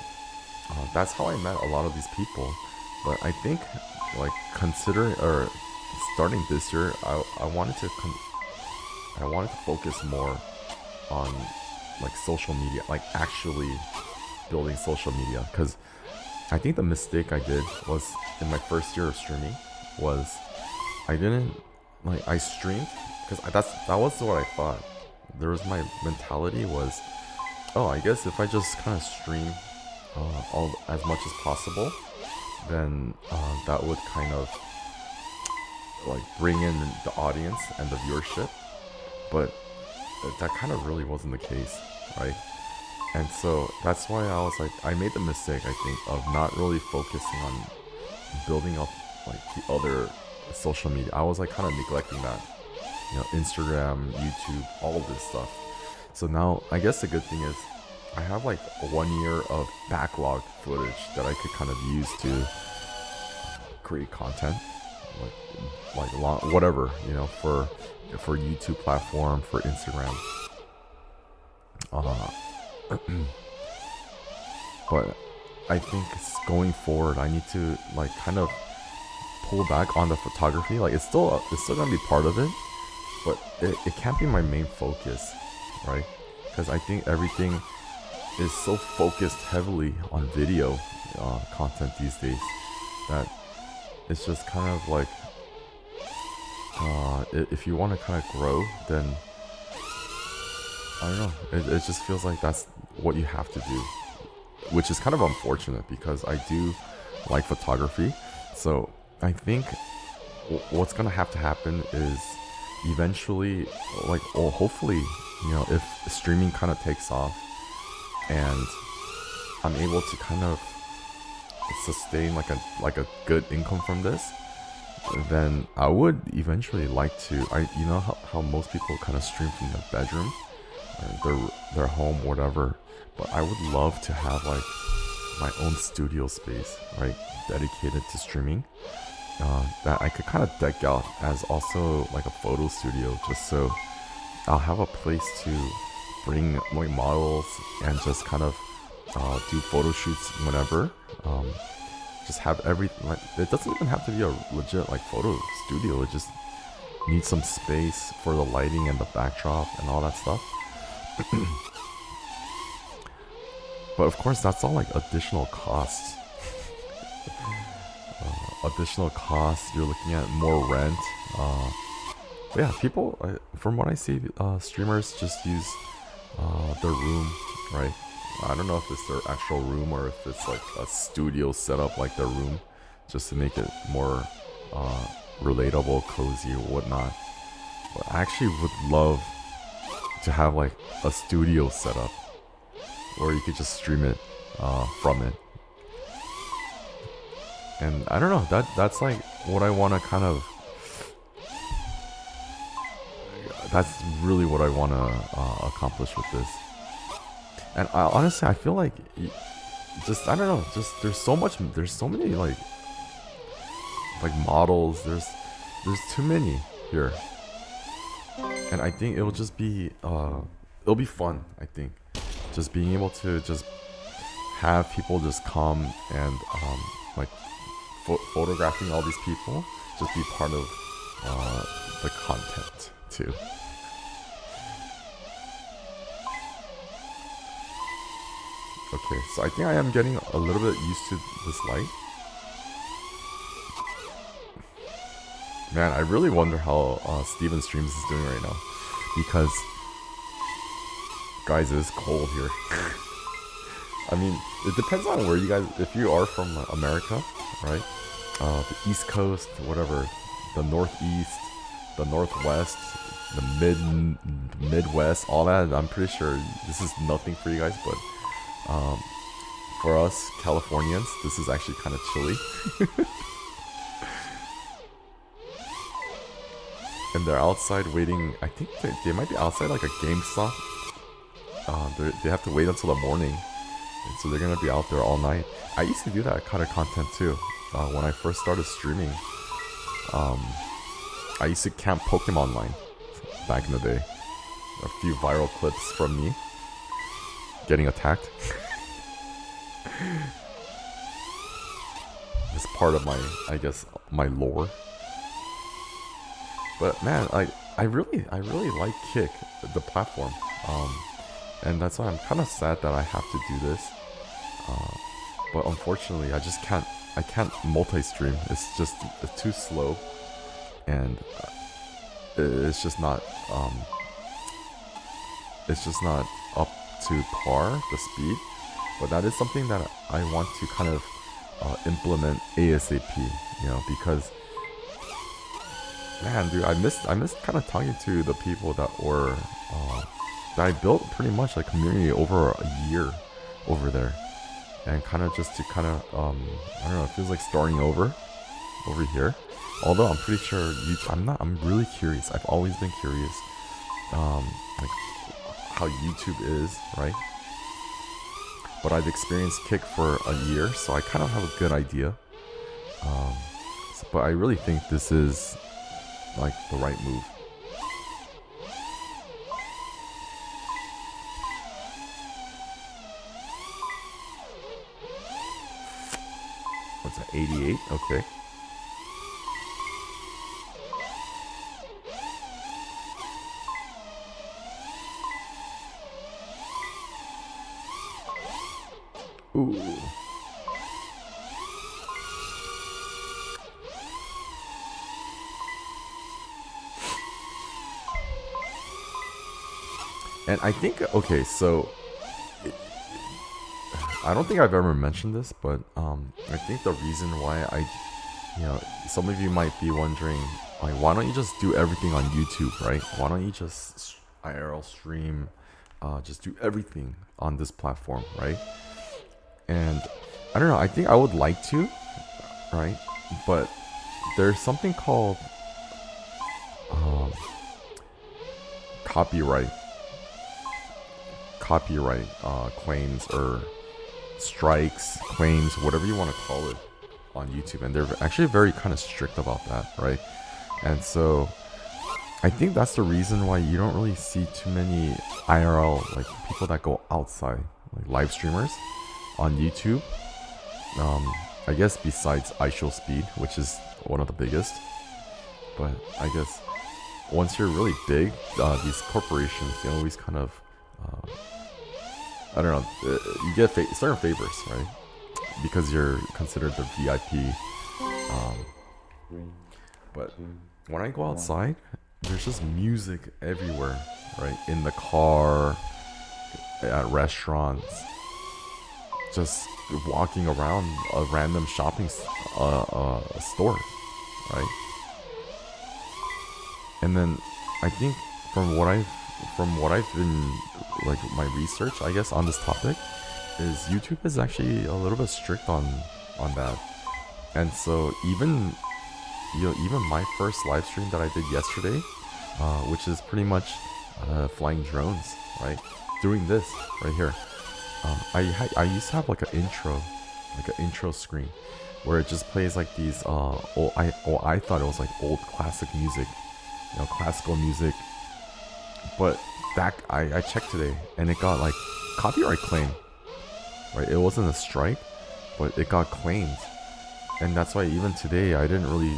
that's how I met a lot of these people. But I think, like, starting this year, I wanted to focus more on like social media, like actually building social media. Because I think the mistake I did was in my first year of streaming was I streamed because that was what I thought. There was my mentality was, oh, I guess if I just kind of stream as much as possible, then that would kind of like bring in the audience and the viewership. But that kind of really wasn't the case, right? And so that's why I was like, I made the mistake, I think, of not really focusing on building up like the other social media. I was like kind of neglecting that, Instagram, YouTube, all of this stuff. So now I guess the good thing is I have like 1 year of backlog footage that I could kind of use to create content, like long, whatever, for YouTube platform, for Instagram. But I think going forward, I need to like kind of pull back on the photography. Like it's still gonna be part of it, but it can't be my main focus, right? Because I think everything is so focused heavily on video content these days that it's just kind of like if you want to kind of grow, then I don't know. It just feels like that's what you have to do, which is kind of unfortunate because I do like photography. So I think what's gonna have to happen is eventually, like, or hopefully, if streaming kind of takes off and I'm able to kind of sustain like a good income from this, then I would eventually like to. You know how most people kind of stream from their bedroom, or their home, whatever. But I would love to have like my own studio space, right, dedicated to streaming. That I could kind of deck out as also like a photo studio, just so I'll have a place to bring my models and just kind of do photo shoots whenever. Just have everything. Like, it doesn't even have to be a legit like photo studio. It just needs some space for the lighting and the backdrop and all that stuff. But of course, that's all like additional costs. You're looking at more rent. But yeah, people, from what I see, streamers just use their room, right? I don't know if it's their actual room or if it's like a studio setup like their room, just to make it more relatable, cozy, or whatnot. But I actually would love to have like a studio setup where you could just stream it from it. And I don't know, that's like what I want to kind of. That's really what I want to accomplish with this. And honestly, I feel like just I don't know, just there's so many like models. There's too many here, and I think it'll just be it'll be fun. I think just being able to just have people just come and like photographing all these people, just be part of the content too. Okay, so I think I am getting a little bit used to this light. Man, I really wonder how Steven Streams is doing right now, because guys, it is cold here. I mean, it depends on where you guys. If you are from America, right? The East Coast, whatever, the Northeast, the Northwest, the Midwest, all that. I'm pretty sure this is nothing for you guys, but for us Californians, this is actually kind of chilly. And they're outside waiting. I think they might be outside like a GameStop. They have to wait until the morning, and so they're gonna be out there all night. I used to do that kind of content too. When I first started streaming, I used to camp Pokemon line back in the day. A few viral clips from me getting attacked. It's part of my, I guess, my lore. But man, I really like Kick, the platform, and that's why I'm kind of sad that I have to do this. But unfortunately, I can't multi-stream. It's just too slow, and it's just not up to par, the speed. But that is something that I want to kind of implement ASAP, because man, dude, I missed kind of talking to the people that were that I built pretty much a community over a year over there, and kind of just to kind of I don't know, it feels like starting over, over here. Although I'm pretty sure I'm really curious. I've always been curious, like how YouTube is, right? But I've experienced Kick for a year, so I kind of have a good idea. But I really think this is like the right move. What's that, 88? Okay. Ooh. And I think, okay, so I don't think I've ever mentioned this, but I think the reason why some of you might be wondering, like, why don't you just do everything on YouTube, right? Why don't you just IRL stream, just do everything on this platform, right? And I don't know, I think I would like to, right? But there's something called copyright claims or strikes, claims, whatever you want to call it on YouTube, and they're actually very kind of strict about that, right? And so I think that's the reason why you don't really see too many IRL, like people that go outside, like live streamers on YouTube. I guess besides iShowSpeed, which is one of the biggest, but I guess once you're really big, these corporations, they always kind of I don't know, you get certain favors, right? Because you're considered the VIP. But when I go outside, there's just music everywhere, right? In the car, at restaurants, just walking around a random shopping store, right? And then I think from what I've been, like, my research, I guess, on this topic, is YouTube is actually a little bit strict on that. And so even my first live stream that I did yesterday, which is pretty much flying drones, right? Doing this right here. I used to have like an intro screen where it just plays like these I thought it was like old classic music, classical music. But that I checked today and it got like copyright claim, right? It wasn't a strike, but it got claimed, and that's why even today I didn't really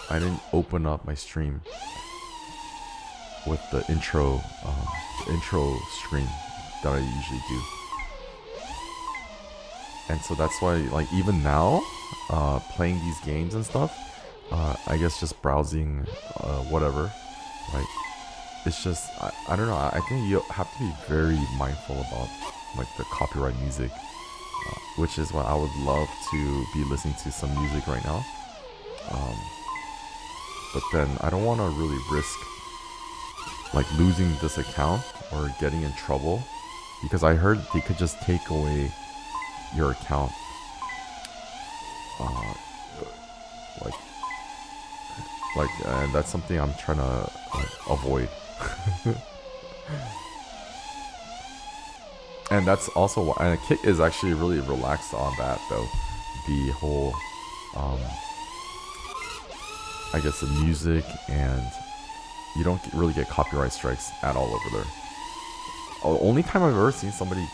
I didn't open up my stream with the intro screen that I usually do. And so that's why, like, even now, playing these games and stuff, I guess just browsing, whatever, right? It's just, I don't know, I think you have to be very mindful about, like, the copyright music, which is why I would love to be listening to some music right now. But then I don't want to really risk, like, losing this account or getting in trouble, because I heard they could just take away your account, and that's something I'm trying to, like, avoid. And that's also why, and Kit is actually really relaxed on that, though. The whole, I guess, the music, and you don't really get copyright strikes at all over there. The only time I've ever seen somebody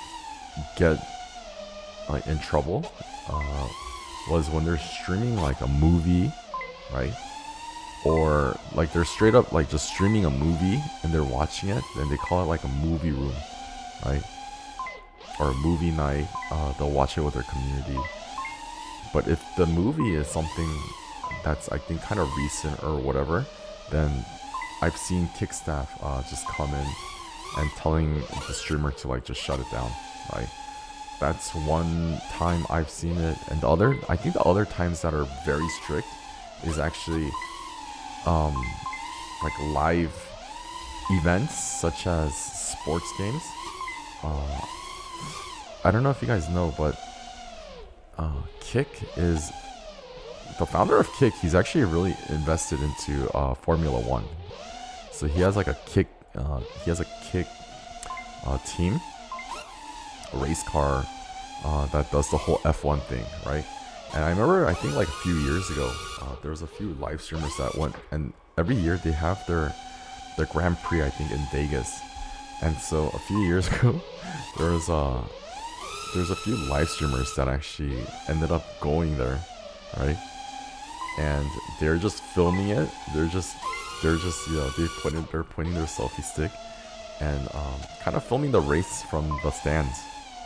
get, like, in trouble was when they're streaming, like, a movie, right? Or, like, they're straight up, like, just streaming a movie and they're watching it, and they call it, like, a movie room, right? Or a movie night. They'll watch it with their community. But if the movie is something that's, I think, kind of recent or whatever, then I've seen Kick staff just come in and telling the streamer to, like, just shut it down, right? That's one time I've seen it. And I think the other times that are very strict is actually like live events such as sports games. I don't know if you guys know, but Kick is the founder of Kick, he's actually really invested into Formula One. So he has like a Kick, team, a race car that does the whole F1 thing, right? And I remember, I think like a few years ago, there was a few live streamers that went, and every year they have their Grand Prix, I think, in Vegas. And so a few years ago, there's a few live streamers that actually ended up going there, right? And they're just filming it. They're just they're pointing their selfie stick and kind of filming the race from the stands.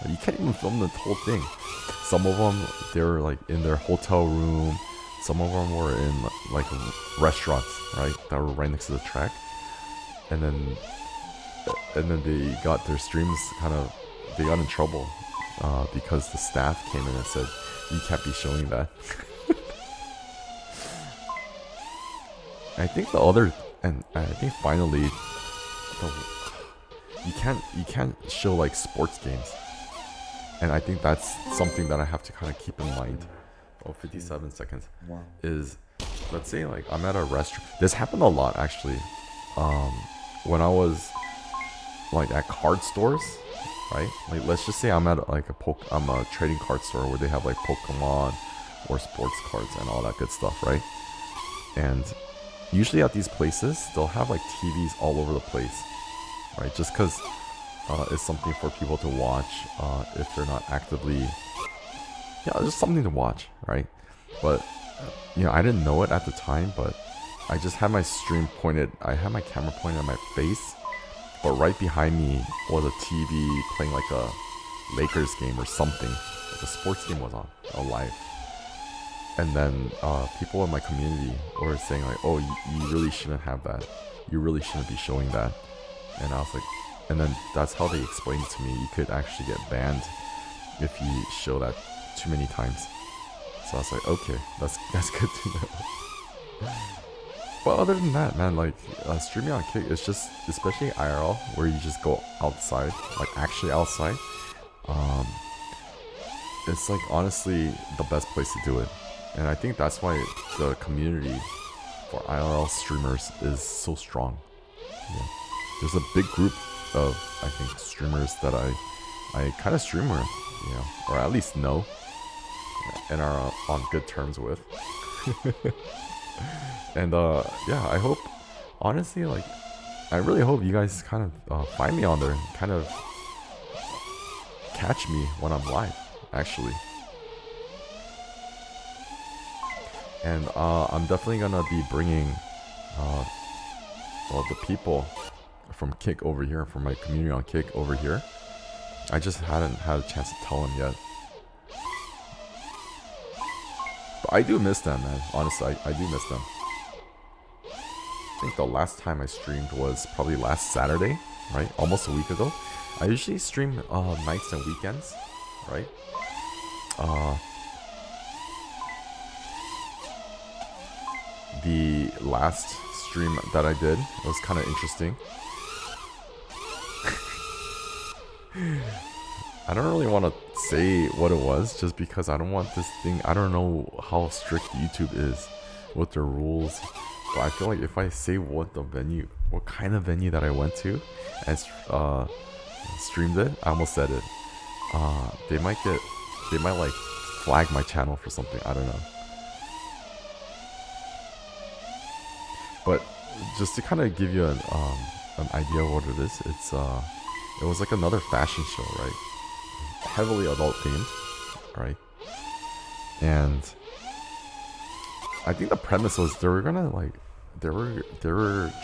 You can't even film the whole thing. Some of them, they were like in their hotel room. Some of them were in like restaurants, right, that were right next to the track. And then they got their streams they got in trouble because the staff came in and said, you can't be showing that. I think finally, you can't show like sports games. And I think that's something that I have to kind of keep in mind. 57 seconds. Is, let's say like I'm at a restaurant. This happened a lot actually. When I was like at card stores, right? Like let's just say I'm at like I'm a trading card store where they have like Pokemon or sports cards and all that good stuff, right? And usually at these places, they'll have like TVs all over the place, right? Just because it's something for people to watch if they're not actively, just something to watch, right? But I didn't know it at the time, but I just had my I had my camera pointed at my face, but right behind me was a TV playing like a Lakers game or something. Like a sports game was on live. And then people in my community were saying like, oh, you really shouldn't have that. You really shouldn't be showing that. And I was like, and then that's how they explained to me you could actually get banned if you show that too many times. So I was like, okay, that's good to know. But other than that, man, like streaming on Kick, it's just, especially IRL, where you just go outside, like actually outside. It's like honestly the best place to do it. And I think that's why the community for IRL streamers is so strong. Yeah. There's a big group of, I think, streamers that I kind of stream with, or at least know, and are on good terms with. And I hope, honestly, like, I really hope you guys kind of find me on there and kind of catch me when I'm live, actually. And I'm definitely gonna be bringing the people from Kick over here, from my community on Kick over here. I just hadn't had a chance to tell them yet. But I do miss them, man. Honestly, I do miss them. I think the last time I streamed was probably last Saturday, right? Almost a week ago. I usually stream nights and weekends, right? The last stream that I did was kind of interesting. I don't really want to say what it was, just because I don't want this thing. I don't know how strict YouTube is with their rules, but I feel like if I say what kind of venue that I went to, and streamed it, I almost said it. They might like flag my channel for something. I don't know. But just to kind of give you an idea of what it is, it was like another fashion show, right? Heavily adult themed, right? And I think the premise was they were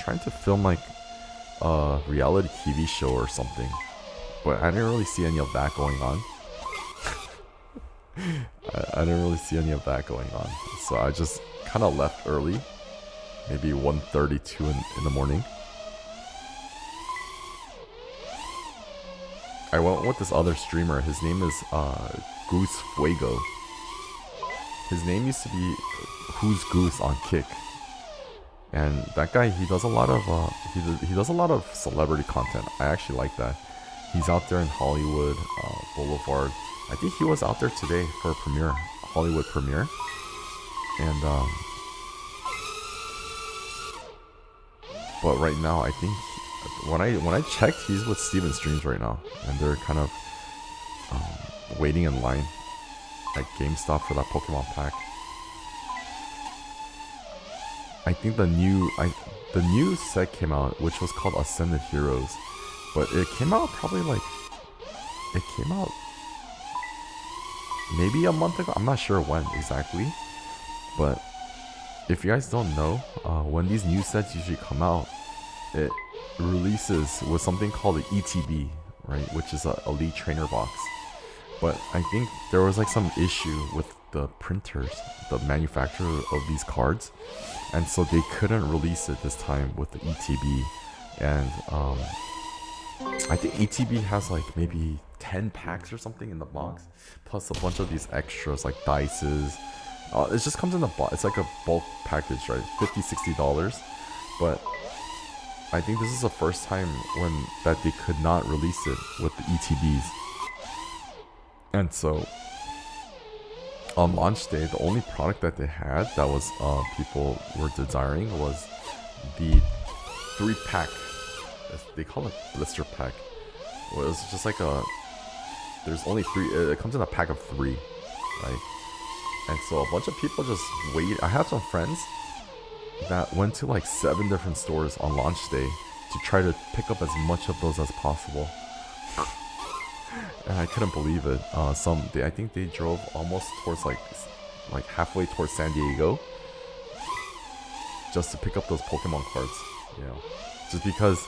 trying to film like a reality TV show or something, but I didn't really see any of that going on. I didn't really see any of that going on, so I just kind of left early, maybe 1:32 in the morning. I went with this other streamer. His name is Goose Fuego. His name used to be Who's Goose on Kick, and that guy, he does a lot of he does a lot of celebrity content. I actually like that. He's out there in Hollywood Boulevard. I think he was out there today for a premiere, Hollywood premiere. And but right now I think when I checked, he's with Steven Streams right now, and they're kind of waiting in line at GameStop for that Pokemon pack. I think the new set came out, which was called Ascended Heroes, but it came out maybe a month ago. I'm not sure when exactly, but if you guys don't know, when these new sets usually come out, it releases with something called the ETB, right, which is a Elite Trainer box. But I think there was like some issue with the printers, the manufacturer of these cards, and so they couldn't release it this time with the ETB. And I think ETB has like maybe 10 packs or something in the box, plus a bunch of these extras like dices. It just comes in a box. It's like a bulk package, right? $50-$60. But I think this is the first time when that they could not release it with the ETBs. And so on launch day, the only product that they had that was people were desiring was the 3-pack. They call it blister pack. Well, it's just like there's only 3. It comes in a pack of 3, right? And so a bunch of people just wait. I have some friends that went to like 7 different stores on launch day to try to pick up as much of those as possible. And I couldn't believe it. I think they drove almost towards like halfway towards San Diego just to pick up those Pokemon cards. You know, just because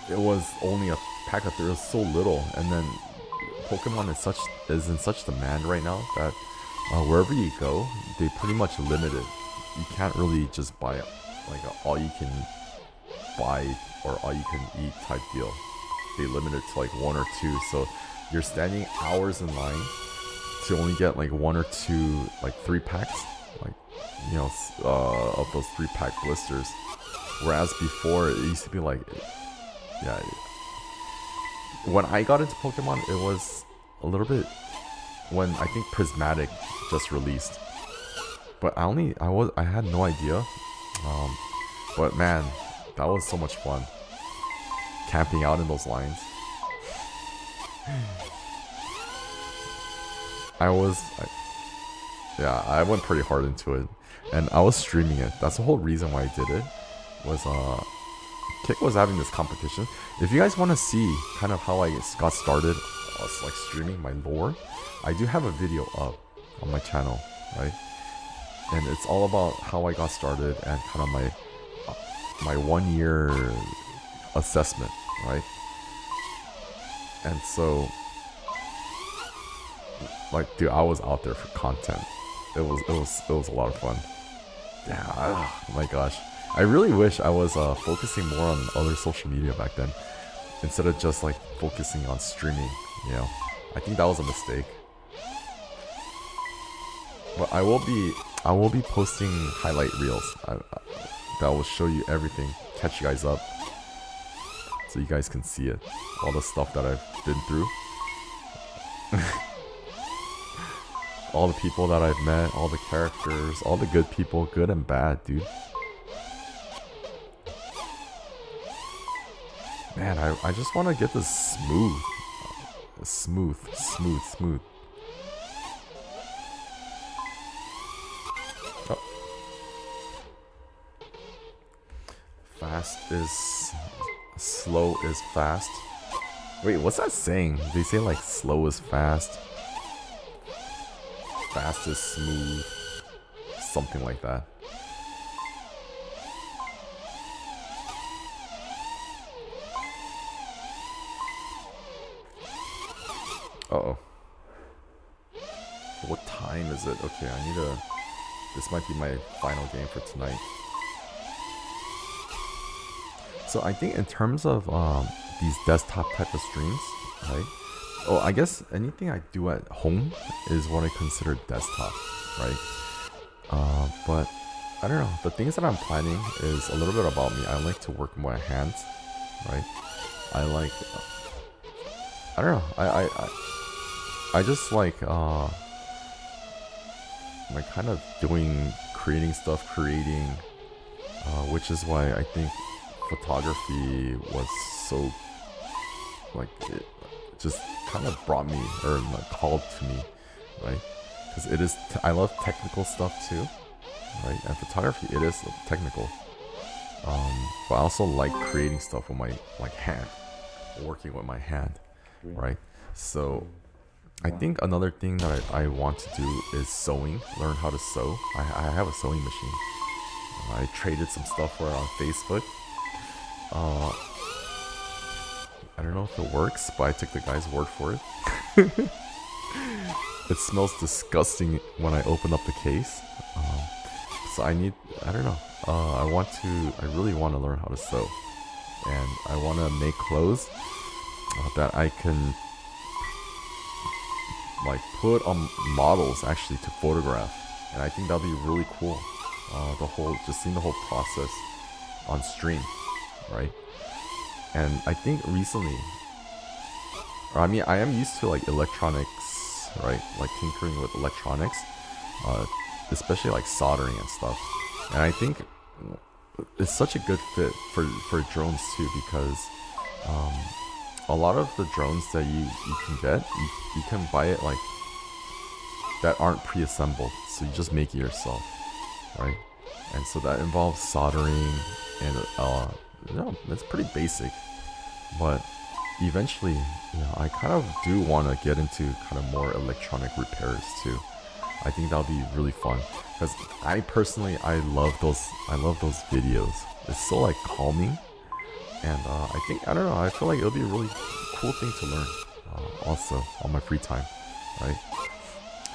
it was only a pack of 3. It was so little, and then Pokemon is in such demand right now that wherever you go, they pretty much limit it. You can't really just buy like a all you can buy or all you can eat type deal. They limit it to like 1 or 2, so you're standing hours in line to only get like 1 or 2 like 3-packs, like, you know, of those 3-pack blisters. Whereas before it used to be like, yeah, when I got into Pokemon, it was a little bit when I think Prismatic just released, but I had no idea. But man, that was so much fun. Camping out in those lines. I went pretty hard into it, and I was streaming it. That's the whole reason why I did it. Was Kick was having this competition. If you guys want to see kind of how I got started, like streaming my lore, I do have a video up on my channel, right? And it's all about how I got started and kind of my 1 year assessment, right? And so, like, dude, I was out there for content. It was a lot of fun. Yeah, oh my gosh, I really wish I was focusing more on other social media back then instead of just like focusing on streaming. You know, I think that was a mistake. But I will be posting highlight reels that will show you everything, catch you guys up, so you guys can see it, all the stuff that I've been through, all the people that I've met, all the characters, all the good people, good and bad, dude. Man, I just want to get this smooth. Oh. Fast is slow is fast. Wait, what's that saying? They say like slow is fast, fast is smooth, something like that. Uh-oh. What time is it? Okay, I need to... This might be my final game for tonight. So I think in terms of these desktop type of streams, right? Oh, I guess anything I do at home is what I consider desktop, right? But I don't know. The things that I'm planning is a little bit about me. I like to work with my hands, right? I like... I don't know. I just like like kind of creating stuff, which is why I think photography was so like it just kind of brought me or like called to me, right? Because it is I love technical stuff too, right? And photography, it is technical, but I also like creating stuff with my like hand, working with my hand, right? So I think another thing that I want to do is sewing, learn how to sew. I have a sewing machine. I traded some stuff for it on Facebook. I don't know if it works, but I took the guy's word for it. It smells disgusting when I open up the case. So I don't know. I really want to learn how to sew. And I want to make clothes that I can like put on models actually to photograph. And I think that'll be really cool. Just seeing the whole process on stream, right? And I think recently, I mean, I am used to like electronics, right? Like tinkering with electronics, especially like soldering and stuff. And I think it's such a good fit for drones too, because a lot of the drones that you can get, you can buy it like that aren't pre-assembled, so you just make it yourself, right? And so that involves soldering and it's pretty basic, but eventually, I kind of do want to get into kind of more electronic repairs too. I think that'll be really fun, because I personally love those videos. It's so like calming, and I don't know, I feel like it'll be a really cool thing to learn also on my free time, right?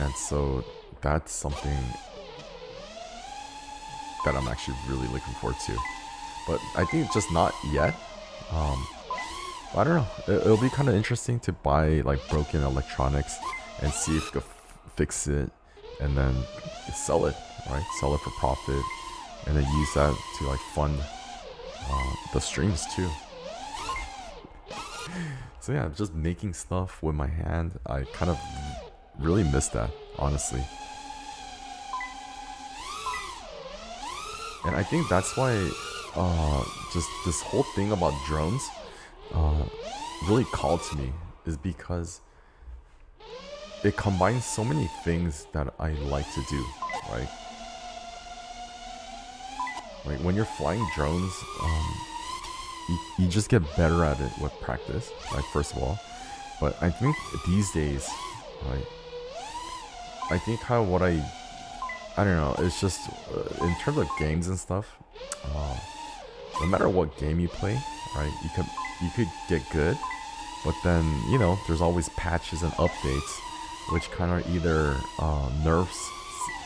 And so that's something that I'm actually really looking forward to. But I think just not yet. I don't know. It'll be kind of interesting to buy like broken electronics and see if you can fix it, and then sell it, right? Sell it for profit, and then use that to like fund the streams too. So yeah, just making stuff with my hand. I kind of really miss that, honestly. And I think that's why just this whole thing about drones really called to me, is because it combines so many things that I like to do, right? Like when you're flying drones, you just get better at it with practice, right? First of all, but I think these days, right? I think how what I don't know. It's just in terms of games and stuff. No matter what game you play, right? You could get good, but then there's always patches and updates, which kind of either nerfs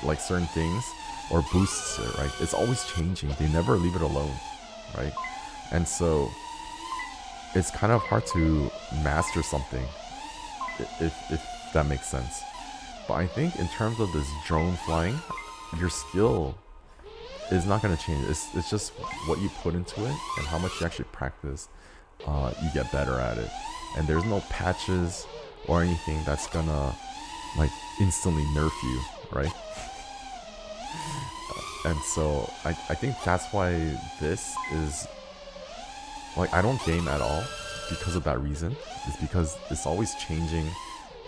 like certain things or boosts it, right? It's always changing. They never leave it alone, right? And so it's kind of hard to master something, if that makes sense. But I think in terms of this drone flying, your skill is not going to change. It's just what you put into it and how much you actually practice. You get better at it, and there's no patches or anything that's gonna like instantly nerf you, right? And so I think that's why this is like, I don't game at all because of that reason. It's because it's always changing.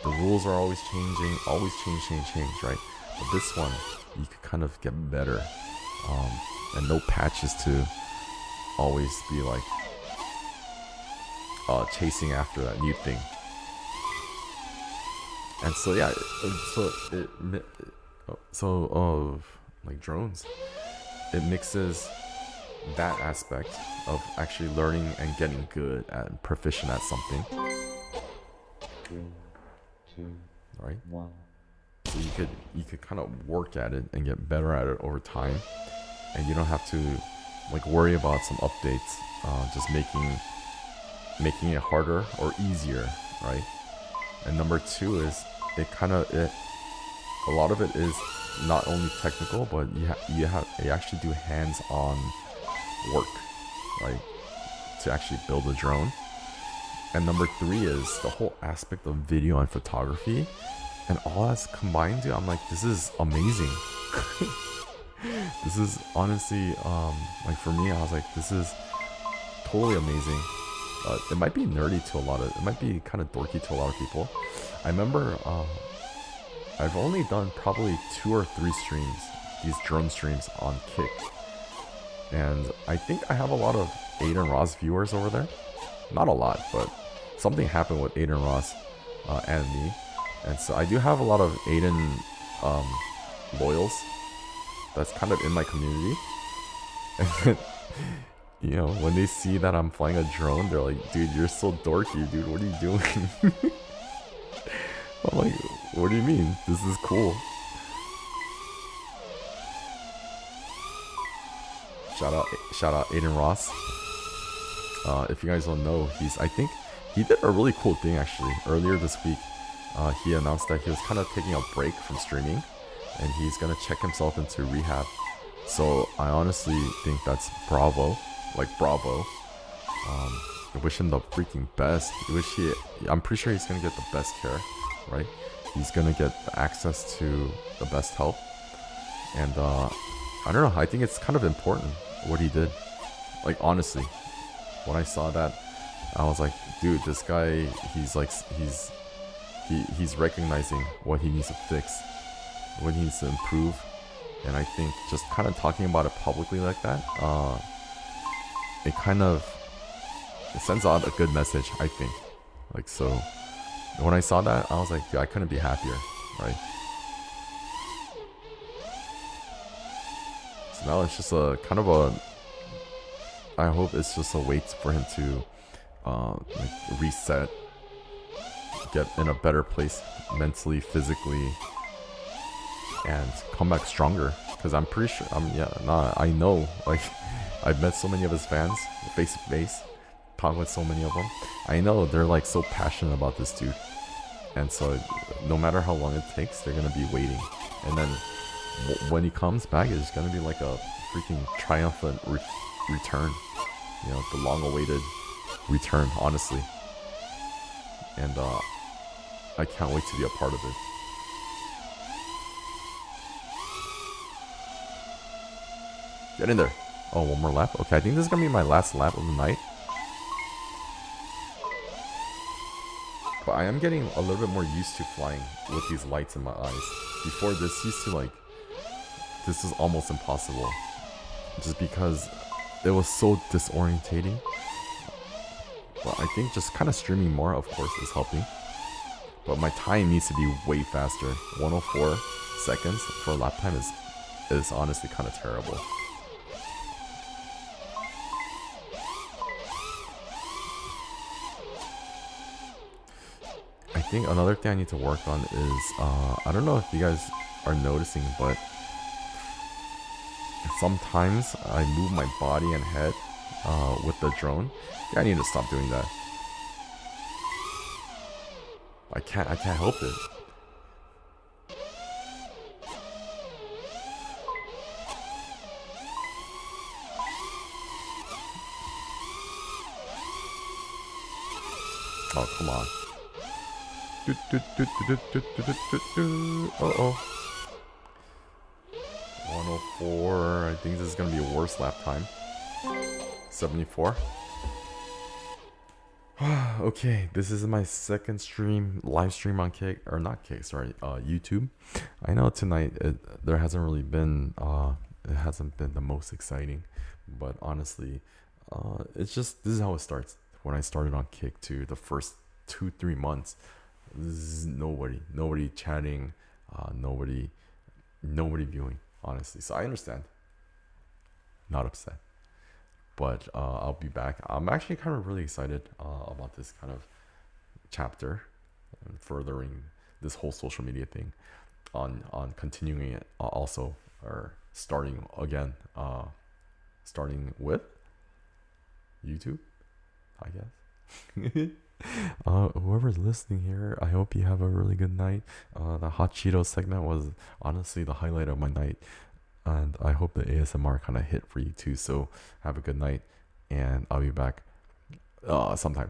The rules are always changing, always change, right? But this one, you could kind of get better, and no patches to always be like chasing after that new thing. And so yeah, like drones, it mixes that aspect of actually learning and getting good and proficient at something, 3, 2, right? 1. So you could kind of work at it and get better at it over time, and you don't have to like worry about some updates, just making it harder or easier, right? And number two is a lot of it is not only technical, but you actually do hands-on work, right, to actually build a drone. And number three is the whole aspect of video and photography And all that's combined, dude, I'm like, this is amazing. This is honestly, like for me, I was like, this is totally amazing. It might be nerdy to a lot of, it might be kind of dorky to a lot of people. I remember, I've only done probably 2 or 3 streams, these drone streams on Kick. And I think I have a lot of Aiden Ross viewers over there. Not a lot, but something happened with Aiden Ross and me. And so I do have a lot of Aiden loyals that's kind of in my community. And you know, when they see that I'm flying a drone, they're like, dude, you're so dorky, dude, what are you doing? I'm like, what do you mean? This is cool. Shout out Aiden Ross. If you guys don't know, I think he did a really cool thing actually. Earlier this week, he announced that he was kind of taking a break from streaming and he's gonna check himself into rehab. So I honestly think that's bravo. Like bravo. I wish him the freaking best. I'm pretty sure he's gonna get the best care, right? He's gonna get access to the best help. And I don't know, I think it's kind of important what he did. Like honestly, when I saw that, I was like, dude, this guy, he's recognizing what he needs to fix, what he needs to improve. And I think just kind of talking about it publicly like that, it sends out a good message, I think. Like, so when I saw that, I was like, dude, I couldn't be happier, right? So now it's just a kind of a, I hope it's just a wait for him to like reset, get in a better place mentally, physically, and come back stronger. Because I'm pretty sure, I know, like, I've met so many of his fans face to face, talked with so many of them. I know they're like so passionate about this dude, and so no matter how long it takes, they're gonna be waiting. And then when he comes back, it's gonna be like a freaking triumphant return. You know, the long-awaited return, honestly. And I can't wait to be a part of it. Get in there. Oh, one more lap? Okay, I think this is gonna be my last lap of the night. But I am getting a little bit more used to flying with these lights in my eyes. Before this used to like, this is almost impossible. Just because it was so disorientating. But I think just kind of streaming more, of course, is helping. But my time needs to be way faster. 104 seconds for lap time is honestly kind of terrible. I think another thing I need to work on is, I don't know if you guys are noticing, but sometimes I move my body and head with the drone. Yeah, I need to stop doing that. I can't help it. Oh, come on. Uh-oh. 104. I think this is going to be a worse lap time. 74. Okay, this is my second live stream on Kick, or not Kick, sorry, YouTube. I know tonight there hasn't really been, it hasn't been the most exciting, but honestly, it's just, this is how it starts. When I started on Kick too, the first 2-3 months, this is nobody chatting, nobody viewing, honestly. So I understand. Not upset. But I'll be back. I'm actually kind of really excited about this kind of chapter and furthering this whole social media thing on continuing it also, or starting again, starting with YouTube, I guess. Whoever's listening here, I hope you have a really good night. The Hot Cheetos segment was honestly the highlight of my night. And I hope the ASMR kind of hit for you too. So have a good night, and I'll be back sometime.